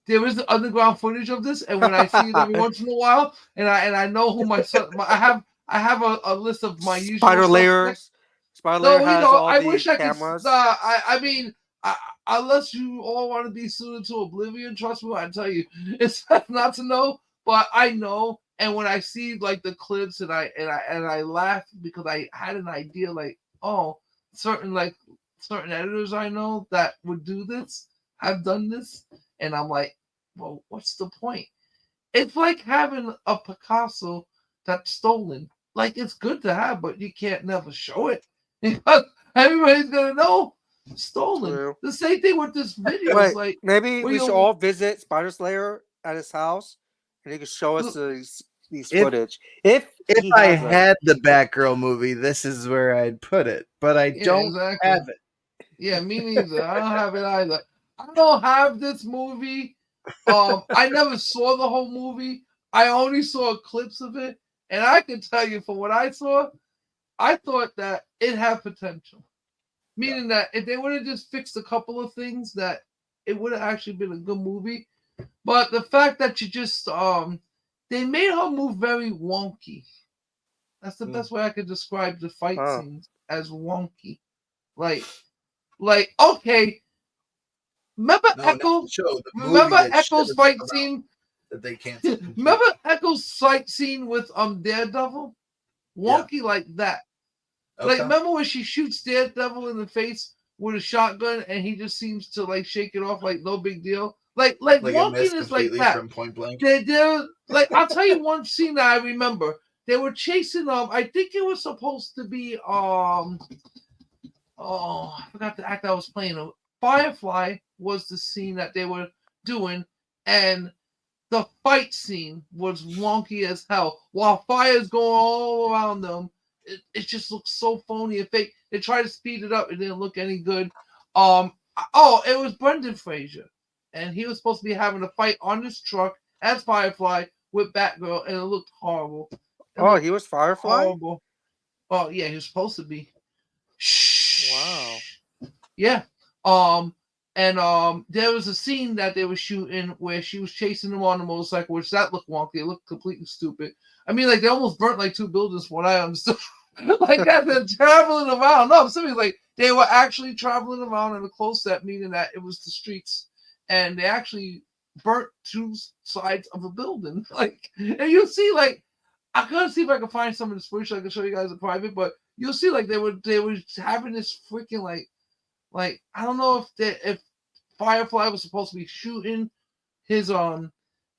Speaker 2: there is the underground footage of this, and when I see it every once in a while, and I know who my son, I have a list of my usual
Speaker 3: Spider
Speaker 2: suspects.
Speaker 3: Layers. Spider Layer
Speaker 2: No,
Speaker 3: has all
Speaker 2: I
Speaker 3: the
Speaker 2: wish I could.
Speaker 3: cameras.
Speaker 2: I mean, unless you all want to be suited to oblivion, trust me, I tell you, it's not to know, but I know. And when I see like the clips, and I laugh because I had an idea, like, oh, certain editors I know that would do this have done this, and I'm like, well, what's the point? It's like having a Picasso that's stolen. Like, it's good to have, but you can't never show it because everybody's gonna know stolen.
Speaker 3: True.
Speaker 2: The same thing with this video.
Speaker 3: Wait,
Speaker 2: It's like
Speaker 3: maybe we
Speaker 2: you
Speaker 3: should all visit Spider Slayer at his house, and he could show us these footage. If
Speaker 1: if
Speaker 3: he
Speaker 1: I
Speaker 3: has them.
Speaker 1: had the Batgirl movie, this is where I'd put it. But I don't
Speaker 2: exactly.
Speaker 1: have it.
Speaker 2: Yeah, me neither. I don't have it either. I don't have this movie. I never saw the whole movie. I only saw clips of it, and I can tell you from what I saw, I thought that it had potential. Meaning that if they would have just fixed a couple of things, that it would have actually been a good movie. But the fact that you just they made her move very wonky. That's the best way I could describe the fight scenes, as wonky. Like okay, remember Echo? Remember Echo's fight scene?
Speaker 1: That they canceled.
Speaker 2: Remember Echo's fight scene with Daredevil? Wonky like that.
Speaker 1: Okay.
Speaker 2: Like, remember when she shoots Daredevil in the face with a shotgun, and he just seems to like shake it off like no big deal. Like wonkiness like that.
Speaker 1: From Point Blank.
Speaker 2: They're like, I'll tell you one scene that I remember. They were chasing I think it was supposed to be I forgot the act I was playing. Firefly was the scene that they were doing, and the fight scene was wonky as hell. While fire's going all around them, it just looks so phony and fake. They tried to speed it up, it didn't look any good. It was Brendan Fraser, and he was supposed to be having a fight on this truck as Firefly with Batgirl, and it looked horrible.
Speaker 3: He was Firefly?
Speaker 2: Horrible. Oh yeah, he was supposed to be.
Speaker 3: Wow.
Speaker 2: Yeah. And there was a scene that they were shooting where she was chasing them on the motorcycle, which that looked wonky. It looked completely stupid. I mean, like, they almost burnt like 2 buildings from what I understood. Like that, they're traveling around. No, something like they were actually traveling around in a close set, meaning that it was the streets, and they actually burnt 2 sides of a building. Like, and you'll see, like, I couldn't see if I could find some of this footage I can show you guys in private, but you'll see, like, they were having this freaking like I don't know if Firefly was supposed to be shooting his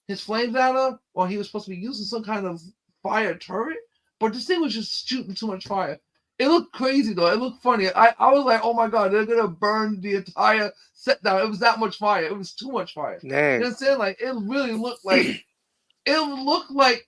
Speaker 2: his flames at her, or he was supposed to be using some kind of fire turret, but this thing was just shooting too much fire. It looked crazy though. It looked funny. I was like, oh my god, they're gonna burn the entire set down. It was that much fire. It was too much fire. You know
Speaker 3: Dang.
Speaker 2: what I'm saying? Like it really looked like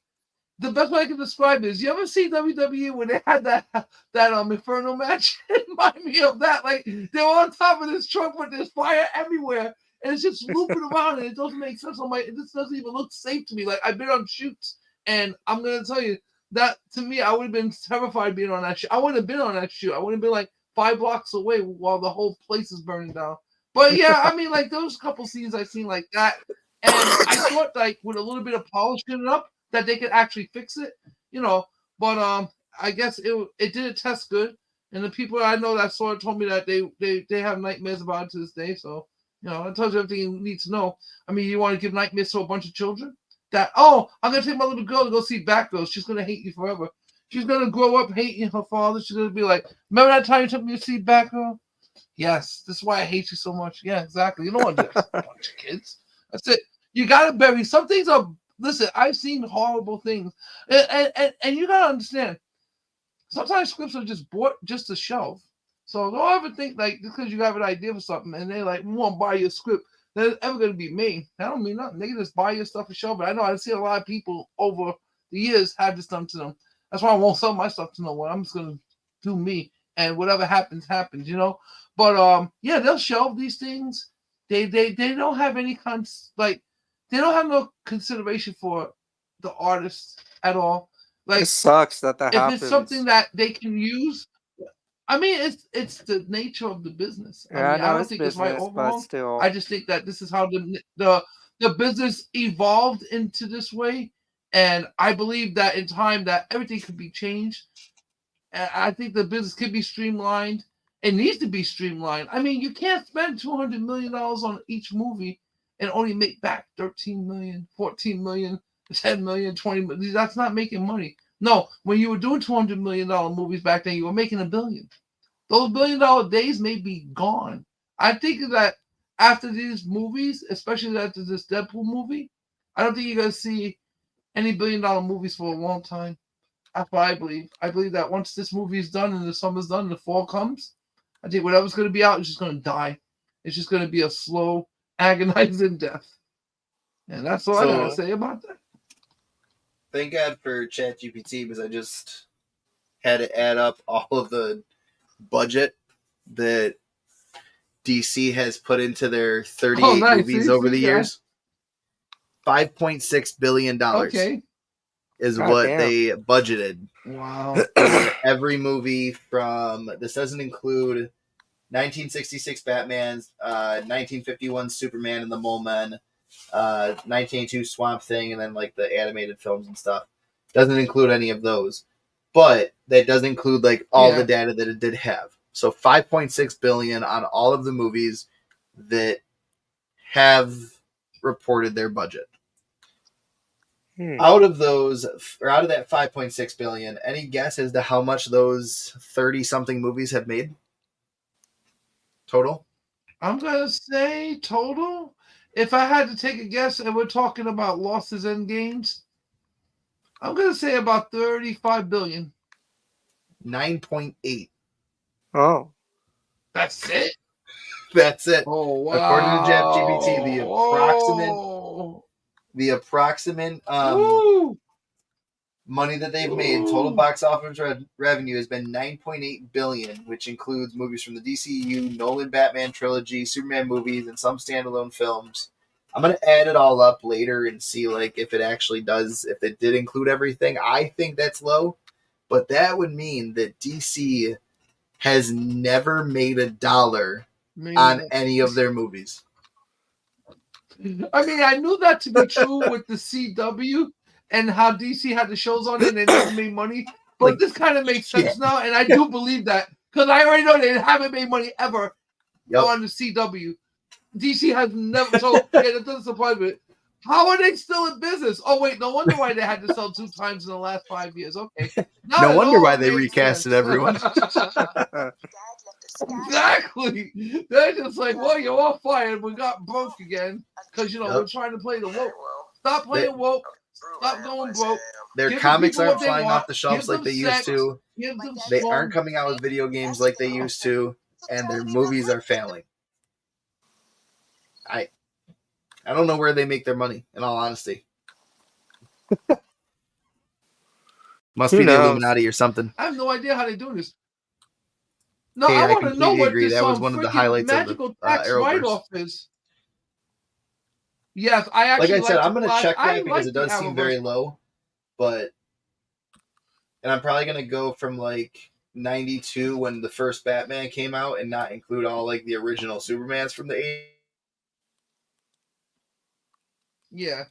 Speaker 2: the best way I can describe it is, you ever see WWE when they had that Inferno match? It reminded me of that. Like they were on top of this truck, but there's fire everywhere, and it's just looping around, and it doesn't make sense. I'm like, this doesn't even look safe to me. Like I've been on shoots, and I'm gonna tell you that to me, I would have been terrified being on that shoot. I wouldn't have been on that shoot. I would have been like 5 blocks away while the whole place is burning down. But yeah, I mean, like those couple scenes I've seen like that, and I thought like with a little bit of polishing it up, that they could actually fix it, you know. But I guess it didn't test good, and the people I know that saw it told me that they have nightmares about it to this day. So you know, it tells you everything you need to know. I mean, you want to give nightmares to a bunch of children? That I'm gonna take my little girl to go see Batgirl. She's gonna hate you forever. She's gonna grow up hating her father. She's gonna be like, remember that time you took me to see Batgirl? Yes, this is why I hate you so much. Yeah, exactly. You don't want to do that, bunch of kids. That's it. You gotta bury some things are. Listen, I've seen horrible things, and you gotta understand. Sometimes scripts are just bought just to shelf. So don't ever think like just because you have an idea for something and they like won't buy your script that it's ever gonna be made. That don't mean nothing. They can just buy your stuff for shelf. But I know I see a lot of people over the years have this done to them. That's why I won't sell my stuff to no one. I'm just gonna do me, and whatever happens, happens. You know. But yeah, they'll shelve these things. They don't have any they don't have no consideration for the artist at all. Like
Speaker 3: It sucks that
Speaker 2: if
Speaker 3: happens.
Speaker 2: it's something that they can use, I mean, it's the nature of the business.
Speaker 3: Yeah,
Speaker 2: I
Speaker 3: no,
Speaker 2: don't
Speaker 3: it's
Speaker 2: think it's right
Speaker 3: business,
Speaker 2: or
Speaker 3: but
Speaker 2: wrong.
Speaker 3: still.
Speaker 2: I just think that this is how the business evolved into this way, and I believe that in time that everything could be changed. And I think the business could be streamlined. It needs to be streamlined. I mean, you can't spend $200 million on each movie and only make back 13 million, 14 million, 10 million, 20 million. That's not making money. No, when you were doing $200 million movies back then, you were making $1 billion. Those $1 billion days may be gone. I think that after these movies, especially after this Deadpool movie, I don't think you're going to see any $1 billion movies for a long time. That's what I believe. I believe that once this movie is done and the summer's done and the fall comes, I think whatever's going to be out is just going to die. It's just going to be a slow, agonizing death. And that's all I got to say about that.
Speaker 1: Thank God for ChatGPT, because I just had to add up all of the budget that DC has put into their 38 movies over the years. $5.6 billion is what they budgeted.
Speaker 2: Wow.
Speaker 1: For every movie from, this doesn't include 1966 Batman's, 1951 Superman and the Mole Men, 1982 Swamp Thing, and then like the animated films and stuff. Doesn't include any of those, but that does include like all the data that it did have. So 5.6 billion on all of the movies that have reported their budget. Out of those, or out of that 5.6 billion, any guess as to how much those 30-something movies have made? Total?
Speaker 2: I'm gonna say total. If I had to take a guess, and we're talking about losses and gains, I'm gonna say about 35 billion.
Speaker 1: 9.8.
Speaker 3: Oh.
Speaker 2: That's it?
Speaker 1: That's it.
Speaker 2: Oh, wow.
Speaker 1: According to ChatGPT, the approximate money that they've made, total box office revenue has been 9.8 billion, which includes movies from the DCU, Nolan Batman trilogy, Superman movies, and some standalone films. I'm gonna add it all up later and see like if it actually does, if it did include everything. I think that's low, but that would mean that DC has never made $1 on any of their movies.
Speaker 2: I mean, I knew that to be true with the CW and how DC had the shows on it and they never made money. But like, this kind of makes sense now, and I do believe that because I already know they haven't made money ever on the CW. DC has never. So yeah, that doesn't surprise me. How are they still in business? Oh wait, no wonder why they had to sell 2 times in the last 5 years. Okay,
Speaker 1: no wonder why they recasted everyone.
Speaker 2: Exactly. They're just like, well, you're all fired. We got broke again because we're trying to play the woke. Stop playing woke. Stop going broke.
Speaker 1: Their
Speaker 2: Give the
Speaker 1: comics
Speaker 2: people
Speaker 1: aren't
Speaker 2: what they
Speaker 1: flying
Speaker 2: want.
Speaker 1: off the shelves
Speaker 2: Give
Speaker 1: like
Speaker 2: them
Speaker 1: they
Speaker 2: sex.
Speaker 1: used to.
Speaker 2: Give them
Speaker 1: They
Speaker 2: fun.
Speaker 1: aren't coming out with video games like they used to, and their movies are failing. I don't know where they make their money, in all honesty. Must
Speaker 3: Who
Speaker 1: be the
Speaker 3: knows?
Speaker 1: Illuminati or something.
Speaker 2: I have no idea how they're doing this. No,
Speaker 1: Hey,
Speaker 2: I
Speaker 1: I
Speaker 2: want to know
Speaker 1: completely
Speaker 2: what
Speaker 1: agree.
Speaker 2: this
Speaker 1: That was one of the
Speaker 2: freaking
Speaker 1: highlights of the
Speaker 2: magical tax
Speaker 1: Arrowverse.
Speaker 2: write-off is. Yes, I
Speaker 1: Like
Speaker 2: actually
Speaker 1: I said,
Speaker 2: the
Speaker 1: I'm going to
Speaker 2: Flash.
Speaker 1: check
Speaker 2: I
Speaker 1: that because
Speaker 2: like
Speaker 1: it
Speaker 2: the
Speaker 1: does seem
Speaker 2: Arrowverse.
Speaker 1: very low. But, and I'm probably going to go from like 92 when the first Batman came out and not include all like the original Supermans from the 80s.
Speaker 2: Yeah.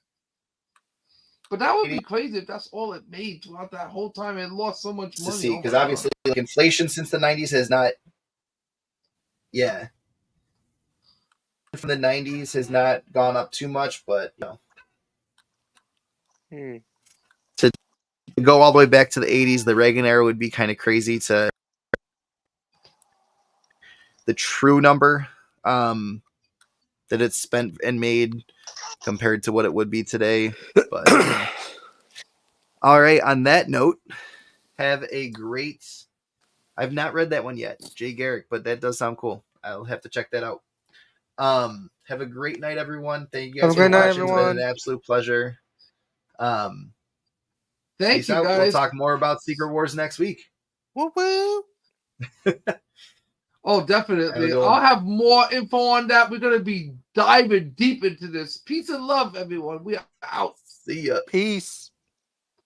Speaker 2: But that would be crazy if that's all it made throughout that whole time. It lost so much money.
Speaker 1: To see,
Speaker 2: Oh
Speaker 1: because
Speaker 2: my
Speaker 1: obviously
Speaker 2: God.
Speaker 1: like, inflation since the 90s has not. Yeah. From the 90s has not gone up too much, but to go all the way back to the 80s, the Reagan era would be kind of crazy to the true number that it's spent and made compared to what it would be today. But all right, on that note, have a great. I've not read that one yet, Jay Garrick, but that does sound cool. I'll have to check that out. Have a great night, everyone. Thank you guys for watching. It's been an absolute pleasure.
Speaker 2: Thank
Speaker 1: Peace
Speaker 2: you,
Speaker 1: out.
Speaker 2: guys.
Speaker 1: We'll talk more about Secret Wars next week.
Speaker 3: Woo woo.
Speaker 2: Oh, definitely. I'll have more info on that. We're going to be diving deep into this. Peace and love, everyone. We are out.
Speaker 1: See ya.
Speaker 3: Peace.